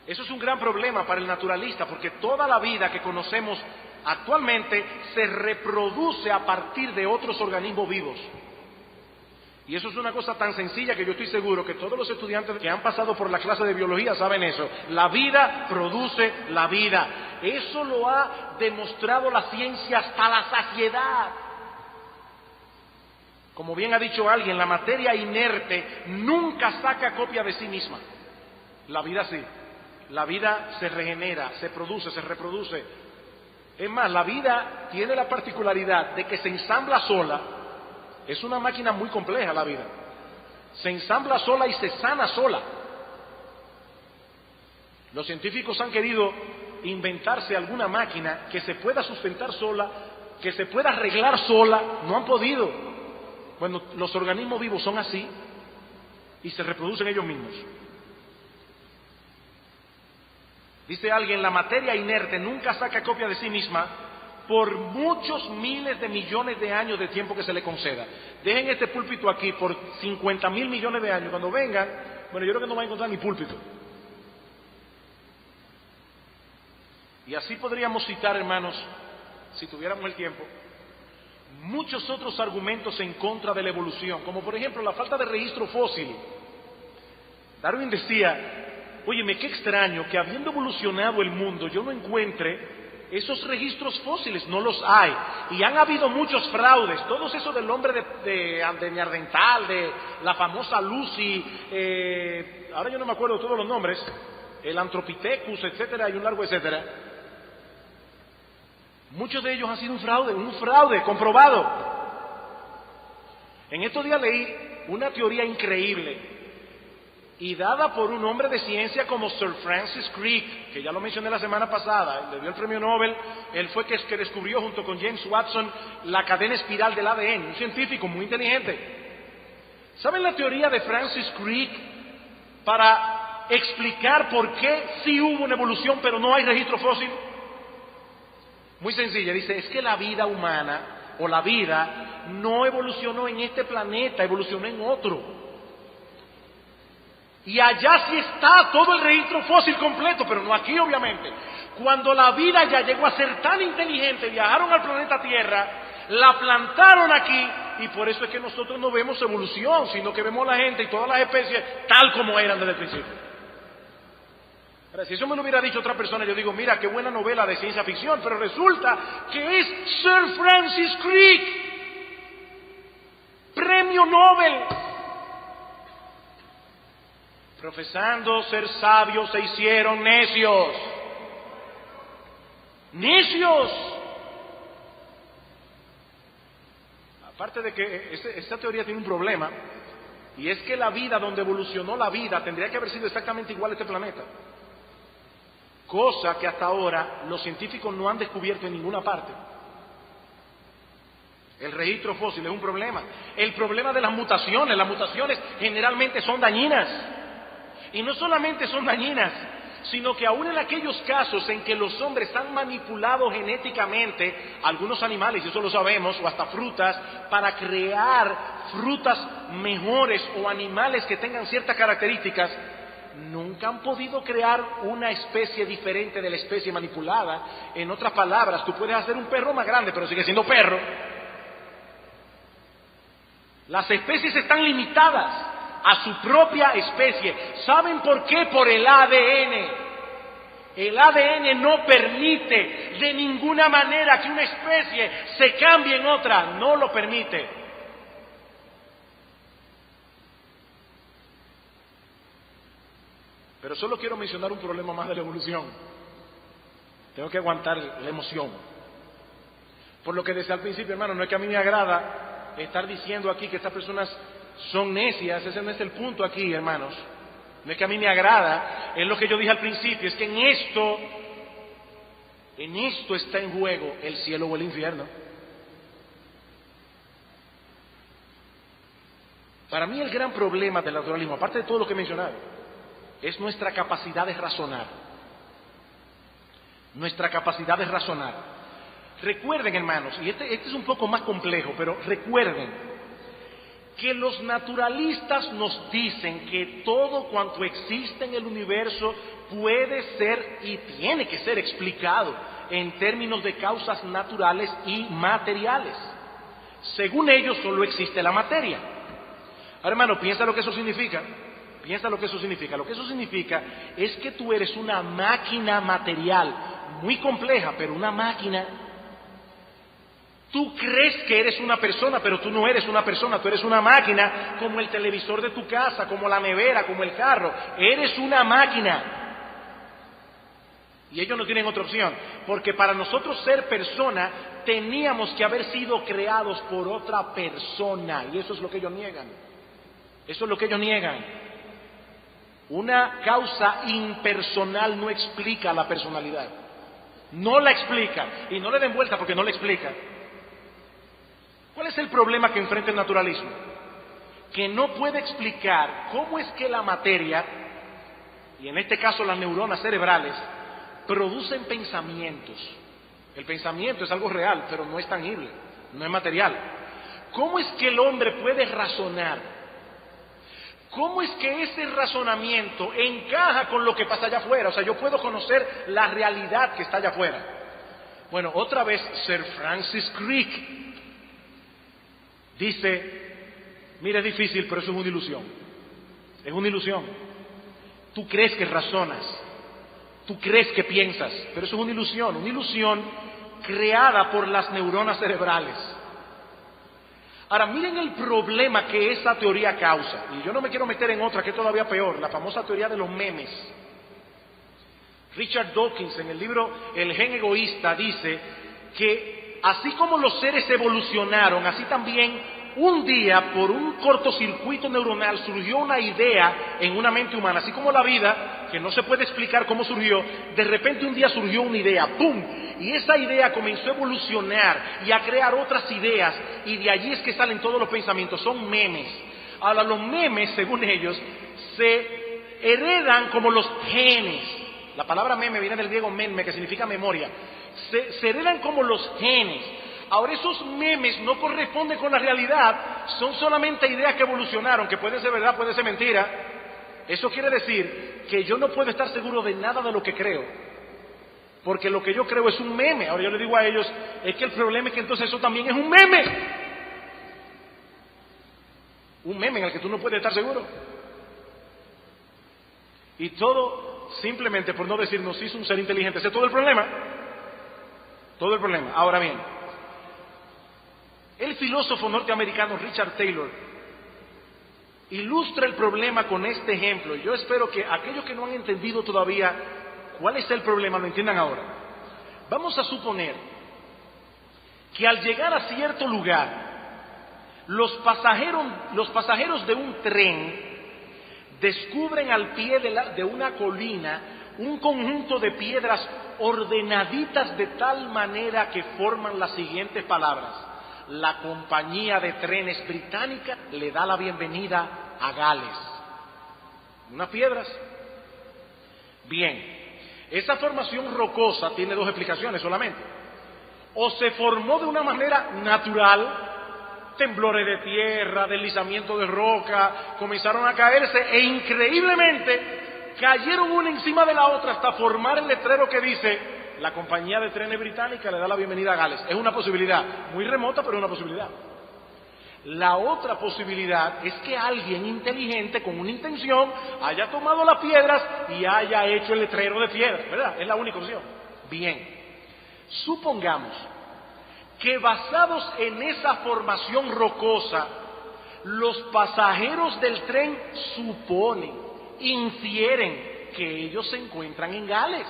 Eso es un gran problema para el naturalista, porque toda la vida que conocemos actualmente se reproduce a partir de otros organismos vivos. Y eso es una cosa tan sencilla que yo estoy seguro que todos los estudiantes que han pasado por la clase de biología saben eso. La vida produce la vida. Eso lo ha demostrado la ciencia hasta la saciedad. Como bien ha dicho alguien, la materia inerte nunca saca copia de sí misma. La vida sí. La vida se regenera, se produce, se reproduce. Es más, la vida tiene la particularidad de que se ensambla sola. Es una máquina muy compleja la vida. Se ensambla sola y se sana sola. Los científicos han querido inventarse alguna máquina que se pueda sustentar sola, que se pueda arreglar sola. No han podido. Bueno, los organismos vivos son así y se reproducen ellos mismos. Dice alguien, la materia inerte nunca saca copia de sí misma por muchos miles de millones de años de tiempo que se le conceda. Dejen este púlpito aquí por 50.000 millones de años. Cuando vengan, bueno, yo creo que no van a encontrar ni púlpito. Y así podríamos citar, hermanos, si tuviéramos el tiempo, muchos otros argumentos en contra de la evolución, como por ejemplo la falta de registro fósil. Darwin decía, óyeme, qué extraño que habiendo evolucionado el mundo yo no encuentre esos registros fósiles, no los hay. Y han habido muchos fraudes, todos esos del hombre de Neandertal, de la famosa Lucy, ahora yo no me acuerdo todos los nombres, el Anthropithecus, etcétera, y un largo etcétera. Muchos de ellos han sido un fraude comprobado. En estos días leí una teoría increíble y dada por un hombre de ciencia como Sir Francis Crick, que ya lo mencioné la semana pasada, le dio el premio Nobel. Él fue que descubrió junto con James Watson la cadena espiral del ADN, un científico muy inteligente. ¿Saben la teoría de Francis Crick para explicar por qué sí hubo una evolución pero no hay registro fósil? Muy sencilla, dice, es que la vida humana o la vida no evolucionó en este planeta, evolucionó en otro. Y allá sí está todo el registro fósil completo, pero no aquí obviamente. Cuando la vida ya llegó a ser tan inteligente, viajaron al planeta Tierra, la plantaron aquí, y por eso es que nosotros no vemos evolución, sino que vemos a la gente y todas las especies tal como eran desde el principio. Ahora, si eso me lo hubiera dicho otra persona, yo digo, mira, qué buena novela de ciencia ficción, pero resulta que es Sir Francis Crick, premio Nobel. Profesando ser sabios se hicieron necios. ¡Necios! Aparte de que esta teoría tiene un problema, y es que la vida, donde evolucionó la vida, tendría que haber sido exactamente igual a este planeta. Cosa que hasta ahora los científicos no han descubierto en ninguna parte. El registro fósil es un problema. El problema de las mutaciones generalmente son dañinas. Y no solamente son dañinas, sino que aún en aquellos casos en que los hombres han manipulado genéticamente algunos animales, y eso lo sabemos, o hasta frutas, para crear frutas mejores o animales que tengan ciertas características, nunca han podido crear una especie diferente de la especie manipulada. En otras palabras, tú puedes hacer un perro más grande, pero sigue siendo perro. Las especies están limitadas. a su propia especie. ¿Saben por qué? Por el ADN. El ADN no permite de ninguna manera que una especie se cambie en otra, no lo permite. Pero solo quiero mencionar un problema más de la evolución. Tengo que aguantar la emoción. Por lo que decía al principio, hermano, no es que a mí me agrada estar diciendo aquí que estas personas son necias, ese no es el punto aquí, hermanos. No es que a mí me agrada, es lo que yo dije al principio, es que en esto está en juego el cielo o el infierno. Para mí el gran problema del naturalismo, aparte de todo lo que he mencionado, es nuestra capacidad de razonar. Nuestra capacidad de razonar. Recuerden, hermanos, y este es un poco más complejo, pero recuerden que los naturalistas nos dicen que todo cuanto existe en el universo puede ser y tiene que ser explicado en términos de causas naturales y materiales. Según ellos, solo existe la materia. Ahora, hermano, piensa lo que eso significa. Piensa lo que eso significa. Lo que eso significa es que tú eres una máquina material, muy compleja, pero una máquina. Tú crees que eres una persona, pero tú no eres una persona, tú eres una máquina, como el televisor de tu casa, como la nevera, como el carro. Eres una máquina. Y ellos no tienen otra opción, porque para nosotros ser persona, teníamos que haber sido creados por otra persona, y eso es lo que ellos niegan. Eso es lo que ellos niegan. Una causa impersonal no explica la personalidad. No la explica, y no le den vuelta porque no la explica. ¿Cuál es el problema que enfrenta el naturalismo? Que no puede explicar cómo es que la materia, y en este caso las neuronas cerebrales, producen pensamientos. El pensamiento es algo real, pero no es tangible, no es material. ¿Cómo es que el hombre puede razonar? ¿Cómo es que ese razonamiento encaja con lo que pasa allá afuera? O sea, yo puedo conocer la realidad que está allá afuera. Bueno, otra vez Sir Francis Crick dice, mira, es difícil, pero eso es una ilusión. Es una ilusión. Tú crees que razonas, tú crees que piensas, pero eso es una ilusión creada por las neuronas cerebrales. Ahora, miren el problema que esa teoría causa. Y yo no me quiero meter en otra que es todavía peor, la famosa teoría de los memes. Richard Dawkins, en el libro El gen egoísta, dice que así como los seres evolucionaron, así también un día, por un cortocircuito neuronal, surgió una idea en una mente humana, así como la vida, que no se puede explicar cómo surgió, de repente un día surgió una idea, ¡pum! Y esa idea comenzó a evolucionar y a crear otras ideas, y de allí es que salen todos los pensamientos, son memes. Ahora, los memes, según ellos, se heredan como los genes. La palabra meme viene del griego meme, que significa memoria. Se heredan como los genes. Ahora, esos memes no corresponden con la realidad, son solamente ideas que evolucionaron, que pueden ser verdad, pueden ser mentira. Eso quiere decir que yo no puedo estar seguro de nada de lo que creo, porque lo que yo creo es un meme. Ahora yo le digo a ellos, es que el problema es que entonces eso también es un meme. Un meme en el que tú no puedes estar seguro. Y todo simplemente por no decir nos hizo un ser inteligente. Ese es todo el problema. Todo el problema. Ahora bien, el filósofo norteamericano Richard Taylor ilustra el problema con este ejemplo. Yo espero que aquellos que no han entendido todavía cuál es el problema lo entiendan ahora. Vamos a suponer que al llegar a cierto lugar, los pasajeros de un tren descubren al pie de una colina un conjunto de piedras ordenaditas de tal manera que forman las siguientes palabras: la compañía de trenes británica le da la bienvenida a Gales. Unas piedras. Bien, esa formación rocosa tiene dos explicaciones solamente. O se formó de una manera natural, temblores de tierra, deslizamiento de roca, comenzaron a caerse e increíblemente cayeron una encima de la otra hasta formar el letrero que dice: la compañía de trenes británica le da la bienvenida a Gales. Es una posibilidad, muy remota, pero es una posibilidad. La otra posibilidad es que alguien inteligente con una intención haya tomado las piedras y haya hecho el letrero de piedra, ¿verdad? Es la única opción. Bien, supongamos que basados en esa formación rocosa, los pasajeros del tren suponen, infieren que ellos se encuentran en Gales.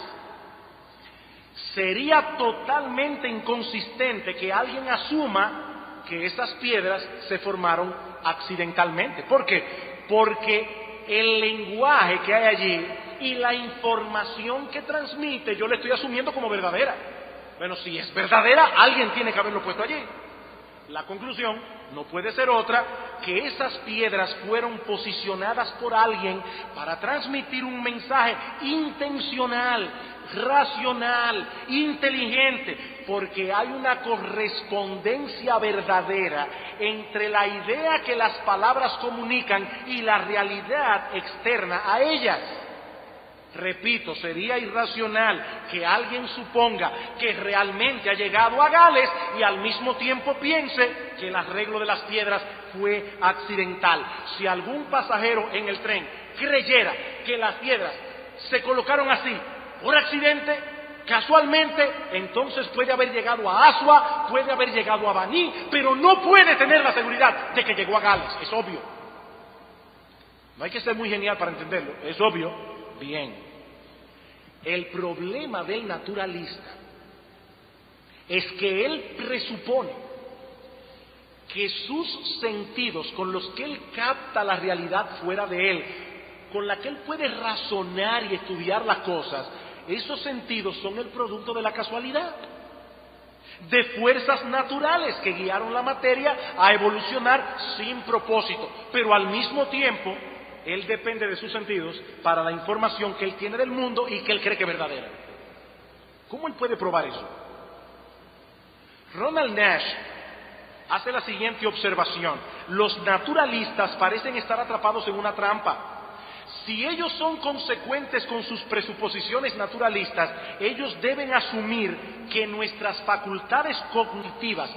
Sería totalmente inconsistente que alguien asuma que esas piedras se formaron accidentalmente. ¿Por qué? Porque el lenguaje que hay allí y la información que transmite, yo le estoy asumiendo como verdadera. Bueno, si es verdadera, alguien tiene que haberlo puesto allí. La conclusión no puede ser otra que esas piedras fueron posicionadas por alguien para transmitir un mensaje intencional, racional, inteligente, porque hay una correspondencia verdadera entre la idea que las palabras comunican y la realidad externa a ellas. Repito, sería irracional que alguien suponga que realmente ha llegado a Gales y al mismo tiempo piense que el arreglo de las piedras fue accidental. Si algún pasajero en el tren creyera que las piedras se colocaron así por accidente, casualmente, entonces puede haber llegado a Asua, puede haber llegado a Baní, pero no puede tener la seguridad de que llegó a Gales, es obvio. No hay que ser muy genial para entenderlo, es obvio. Bien, el problema del naturalista es que él presupone que sus sentidos con los que él capta la realidad fuera de él, con la que él puede razonar y estudiar las cosas, esos sentidos son el producto de la casualidad, de fuerzas naturales que guiaron la materia a evolucionar sin propósito, pero al mismo tiempo él depende de sus sentidos para la información que él tiene del mundo y que él cree que es verdadera. ¿Cómo él puede probar eso? Ronald Nash hace la siguiente observación: los naturalistas parecen estar atrapados en una trampa. Si ellos son consecuentes con sus presuposiciones naturalistas, ellos deben asumir que nuestras facultades cognitivas,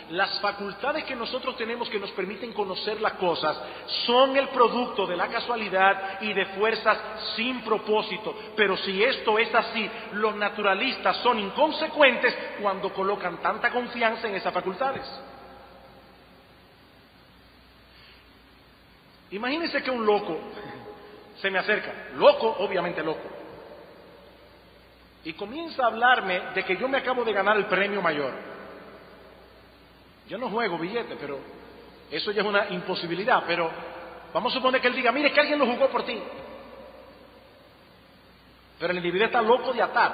las facultades que nosotros tenemos que nos permiten conocer las cosas, son el producto de la casualidad y de fuerzas sin propósito. Pero si esto es así, los naturalistas son inconsecuentes cuando colocan tanta confianza en esas facultades. Imagínense que un loco se me acerca, loco, obviamente loco, y comienza a hablarme de que yo me acabo de ganar el premio mayor. Yo no juego billete, pero eso ya es una imposibilidad, pero vamos a suponer que él diga, mire, que alguien lo jugó por ti. Pero el individuo está loco de atar,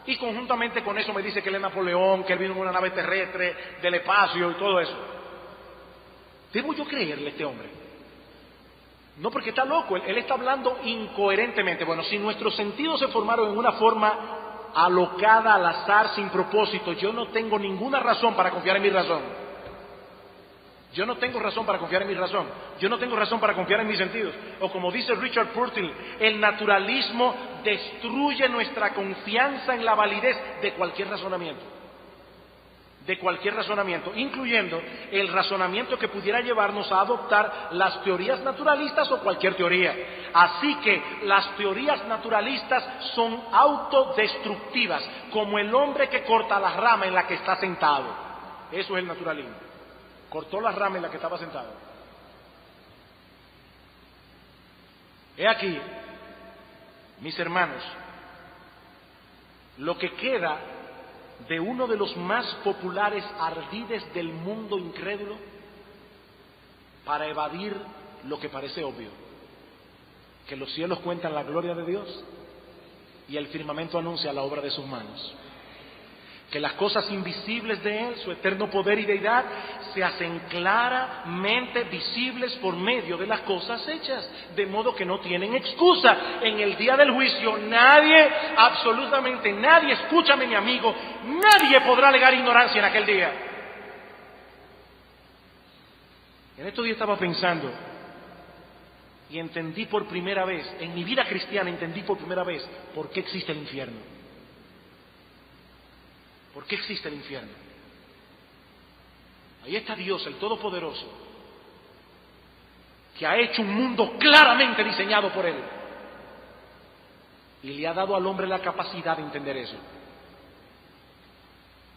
y conjuntamente con eso me dice que él es Napoleón, que él vino en una nave terrestre, del espacio y todo eso. ¿Debo yo creerle a este hombre? No, porque está loco, él está hablando incoherentemente. Bueno, si nuestros sentidos se formaron en una forma alocada, al azar, sin propósito, yo no tengo ninguna razón para confiar en mi razón. Yo no tengo razón para confiar en mi razón. Yo no tengo razón para confiar en mis sentidos. O como dice Richard Purtill, el naturalismo destruye nuestra confianza en la validez de cualquier razonamiento. De cualquier razonamiento, incluyendo el razonamiento que pudiera llevarnos a adoptar las teorías naturalistas o cualquier teoría. Así que las teorías naturalistas son autodestructivas, como el hombre que corta la rama en la que está sentado. Eso es el naturalismo. Cortó la rama en la que estaba sentado. He aquí, mis hermanos, lo que queda de uno de los más populares ardides del mundo incrédulo para evadir lo que parece obvio, que los cielos cuentan la gloria de Dios y el firmamento anuncia la obra de sus manos, que las cosas invisibles de Él, su eterno poder y deidad, se hacen claramente visibles por medio de las cosas hechas, de modo que no tienen excusa. En el día del juicio nadie, absolutamente nadie, escúchame mi amigo, nadie podrá alegar ignorancia en aquel día. En estos días estaba pensando y entendí por primera vez, en mi vida cristiana entendí por primera vez por qué existe el infierno. ¿Por qué existe el infierno? Ahí está Dios, el Todopoderoso, que ha hecho un mundo claramente diseñado por Él. Y le ha dado al hombre la capacidad de entender eso.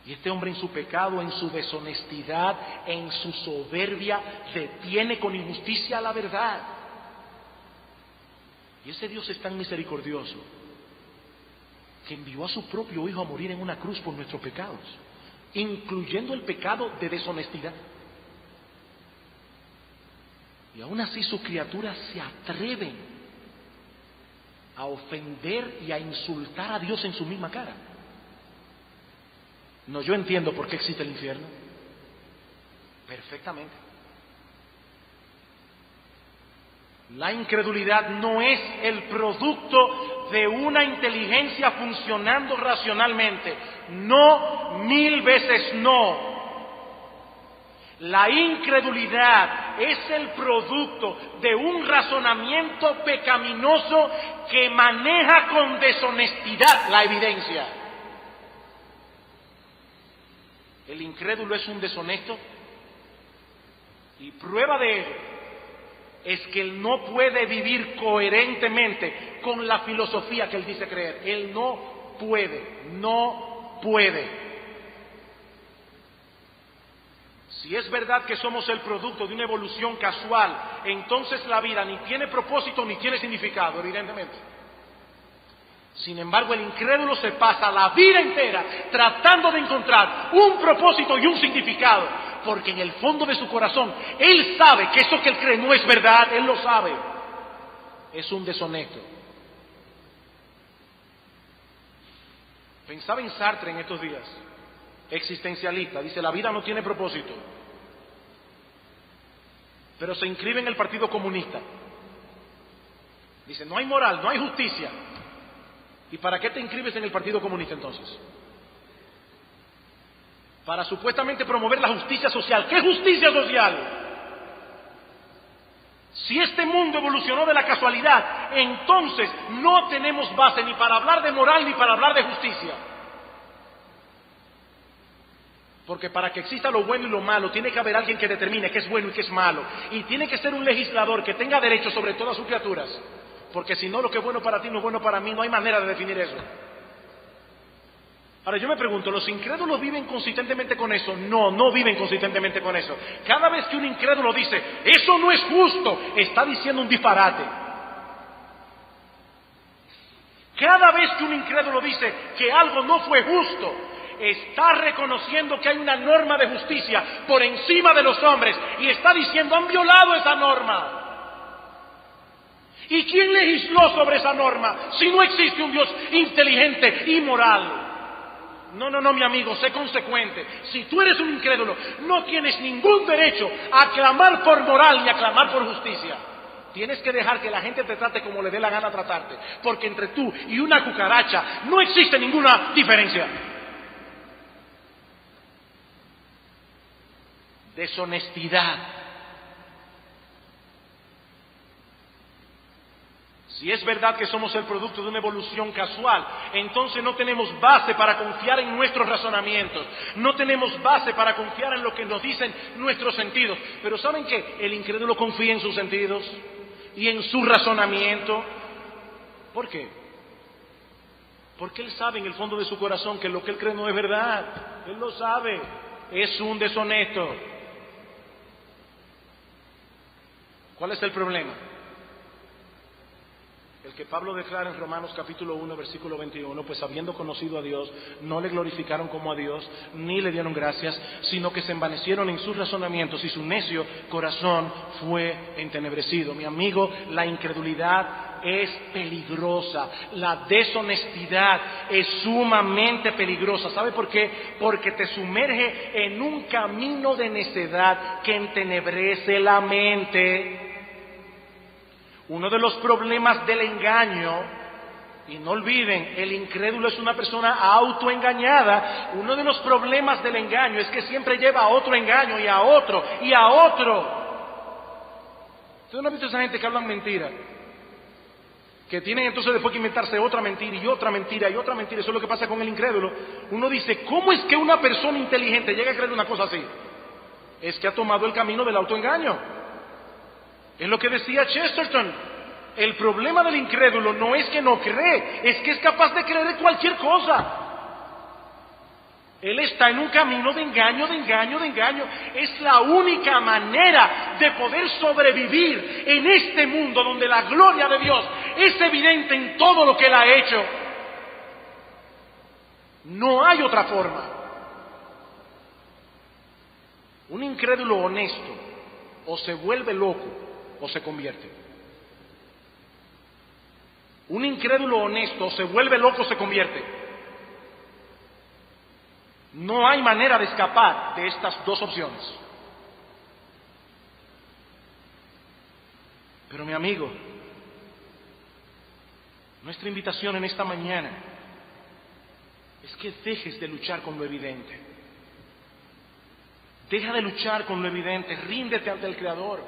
Y este hombre en su pecado, en su deshonestidad, en su soberbia, detiene con injusticia la verdad. Y ese Dios es tan misericordioso que envió a su propio Hijo a morir en una cruz por nuestros pecados, incluyendo el pecado de deshonestidad. Y aún así sus criaturas se atreven a ofender y a insultar a Dios en su misma cara. No, yo entiendo por qué existe el infierno. Perfectamente. La incredulidad no es el producto de una inteligencia funcionando racionalmente. No, 1000 veces no. La incredulidad es el producto de un razonamiento pecaminoso que maneja con deshonestidad la evidencia. El incrédulo es un deshonesto y prueba de ello es que él no puede vivir coherentemente con la filosofía que él dice creer. Él no puede. Si es verdad que somos el producto de una evolución casual, entonces la vida ni tiene propósito ni tiene significado, evidentemente. Sin embargo, el incrédulo se pasa la vida entera tratando de encontrar un propósito y un significado, porque en el fondo de su corazón, él sabe que eso que él cree no es verdad, él lo sabe. Es un deshonesto. Pensaba en Sartre en estos días, existencialista, dice, la vida no tiene propósito, pero se inscribe en el Partido Comunista. Dice, no hay moral, no hay justicia. ¿Y para qué te inscribes en el Partido Comunista entonces? Para supuestamente promover la justicia social. ¿Qué justicia social? Si este mundo evolucionó de la casualidad, entonces no tenemos base ni para hablar de moral ni para hablar de justicia. Porque para que exista lo bueno y lo malo, tiene que haber alguien que determine qué es bueno y qué es malo. Y tiene que ser un legislador que tenga derechos sobre todas sus criaturas. Porque si no, lo que es bueno para ti no es bueno para mí, no hay manera de definir eso. Ahora yo me pregunto, ¿los incrédulos viven consistentemente con eso? No, no viven consistentemente con eso. Cada vez que un incrédulo dice, eso no es justo, está diciendo un disparate. Cada vez que un incrédulo dice que algo no fue justo, está reconociendo que hay una norma de justicia por encima de los hombres y está diciendo, han violado esa norma. ¿Y quién legisló sobre esa norma si no existe un Dios inteligente y moral? No, mi amigo, sé consecuente. Si tú eres un incrédulo, no tienes ningún derecho a clamar por moral ni a clamar por justicia. Tienes que dejar que la gente te trate como le dé la gana tratarte, porque entre tú y una cucaracha no existe ninguna diferencia. Deshonestidad. Si es verdad que somos el producto de una evolución casual, entonces no tenemos base para confiar en nuestros razonamientos, no tenemos base para confiar en lo que nos dicen nuestros sentidos. Pero ¿saben qué? El incrédulo confía en sus sentidos y en su razonamiento. ¿Por qué? Porque él sabe en el fondo de su corazón que lo que él cree no es verdad. Él lo sabe, es un deshonesto. ¿Cuál es el problema? El que Pablo declara en Romanos capítulo 1, versículo 21, pues habiendo conocido a Dios, no le glorificaron como a Dios, ni le dieron gracias, sino que se envanecieron en sus razonamientos y su necio corazón fue entenebrecido. Mi amigo, la incredulidad es peligrosa, la deshonestidad es sumamente peligrosa. ¿Sabe por qué? Porque te sumerge en un camino de necedad que entenebrece la mente. Uno de los problemas del engaño, y no olviden, el incrédulo es una persona autoengañada. Uno de los problemas del engaño es que siempre lleva a otro engaño y a otro y a otro. ¿Ustedes no han visto esa gente que hablan mentira? Que tienen entonces después que inventarse otra mentira y otra mentira y otra mentira. Eso es lo que pasa con el incrédulo. Uno dice, ¿cómo es que una persona inteligente llega a creer una cosa así? es que ha tomado el camino del autoengaño. Es lo que decía Chesterton. El problema del incrédulo no es que no cree, es que es capaz de creer en cualquier cosa. Él está en un camino de engaño, de engaño, de engaño. Es la única manera de poder sobrevivir en este mundo donde la gloria de Dios es evidente en todo lo que Él ha hecho. No hay otra forma. Un incrédulo honesto o se vuelve loco o se convierte. Un incrédulo honesto o se vuelve loco o se convierte. No hay manera de escapar de estas dos opciones. Pero mi amigo, nuestra invitación en esta mañana es que dejes de luchar con lo evidente. Deja de luchar con lo evidente, ríndete ante el Creador,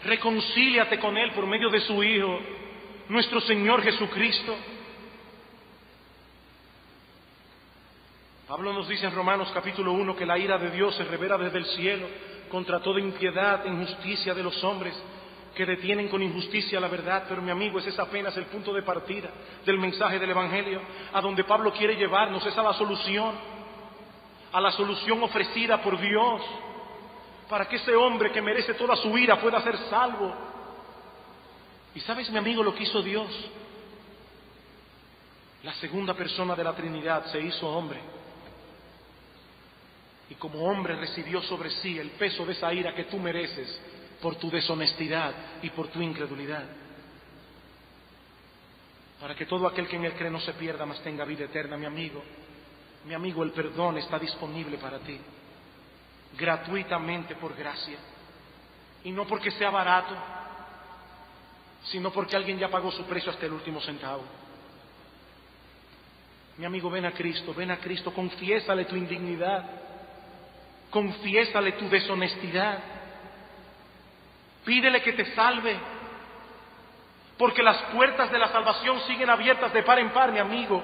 reconcíliate con Él por medio de su Hijo, nuestro Señor Jesucristo. Pablo nos dice en Romanos capítulo 1 que la ira de Dios se revela desde el cielo contra toda impiedad e injusticia de los hombres que detienen con injusticia la verdad. Pero mi amigo, ese es apenas el punto de partida del mensaje del Evangelio. A donde Pablo quiere llevarnos es a la solución ofrecida por Dios, para que ese hombre que merece toda su ira pueda ser salvo. ¿Y sabes, mi amigo, lo que hizo Dios? La segunda persona de la Trinidad se hizo hombre. Y como hombre recibió sobre sí el peso de esa ira que tú mereces por tu deshonestidad y por tu incredulidad. Para que todo aquel que en Él cree no se pierda, mas tenga vida eterna. Mi amigo, el perdón está disponible para ti, gratuitamente por gracia. Y no porque sea barato, sino porque alguien ya pagó su precio hasta el último centavo. Mi amigo, ven a Cristo, confiésale tu indignidad. Confiésale tu deshonestidad. Pídele que te salve, porque las puertas de la salvación siguen abiertas de par en par, mi amigo.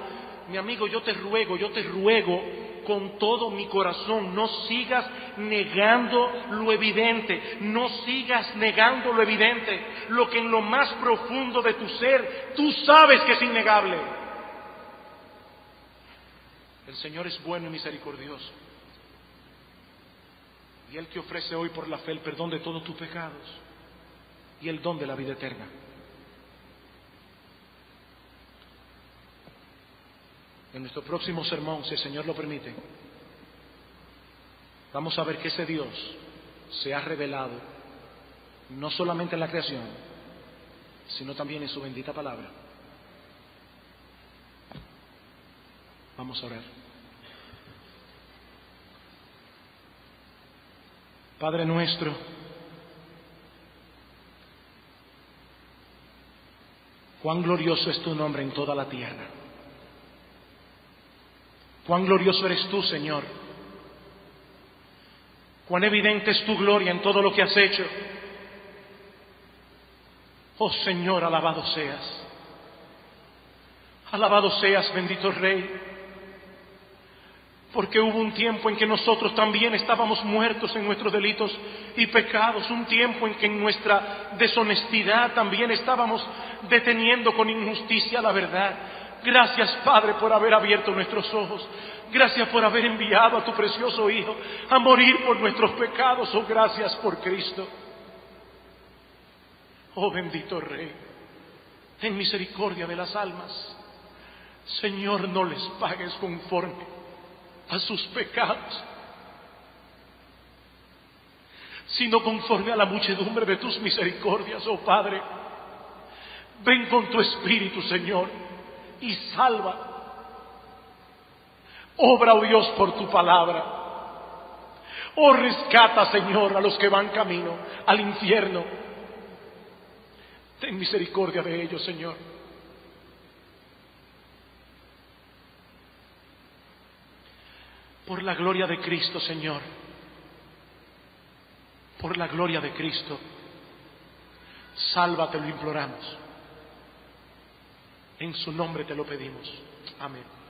Mi amigo, yo te ruego con todo mi corazón, no sigas negando lo evidente, no sigas negando lo evidente, lo que en lo más profundo de tu ser tú sabes que es innegable. El Señor es bueno y misericordioso. Y Él te ofrece hoy por la fe el perdón de todos tus pecados y el don de la vida eterna. En nuestro próximo sermón, si el Señor lo permite, vamos a ver que ese Dios se ha revelado no solamente en la creación, sino también en su bendita palabra. Vamos a orar. Padre nuestro, cuán glorioso es tu nombre en toda la tierra. Cuán glorioso eres tú, Señor. Cuán evidente es tu gloria en todo lo que has hecho. Oh Señor, alabado seas. Alabado seas, bendito Rey. Porque hubo un tiempo en que nosotros también estábamos muertos en nuestros delitos y pecados, un tiempo en que en nuestra deshonestidad también estábamos deteniendo con injusticia la verdad. Gracias, Padre, por haber abierto nuestros ojos. Gracias por haber enviado a tu precioso Hijo a morir por nuestros pecados. Oh, gracias por Cristo. Oh, bendito Rey, ten misericordia de las almas. Señor, no les pagues conforme a sus pecados, sino conforme a la muchedumbre de tus misericordias. Oh Padre, ven con tu Espíritu, Señor, y salva. Obra, oh Dios, por tu palabra. Oh, rescata, Señor, a los que van camino al infierno. Ten misericordia de ellos, Señor. Por la gloria de Cristo, Señor. Por la gloria de Cristo. Sálvate, lo imploramos. En su nombre te lo pedimos. Amén.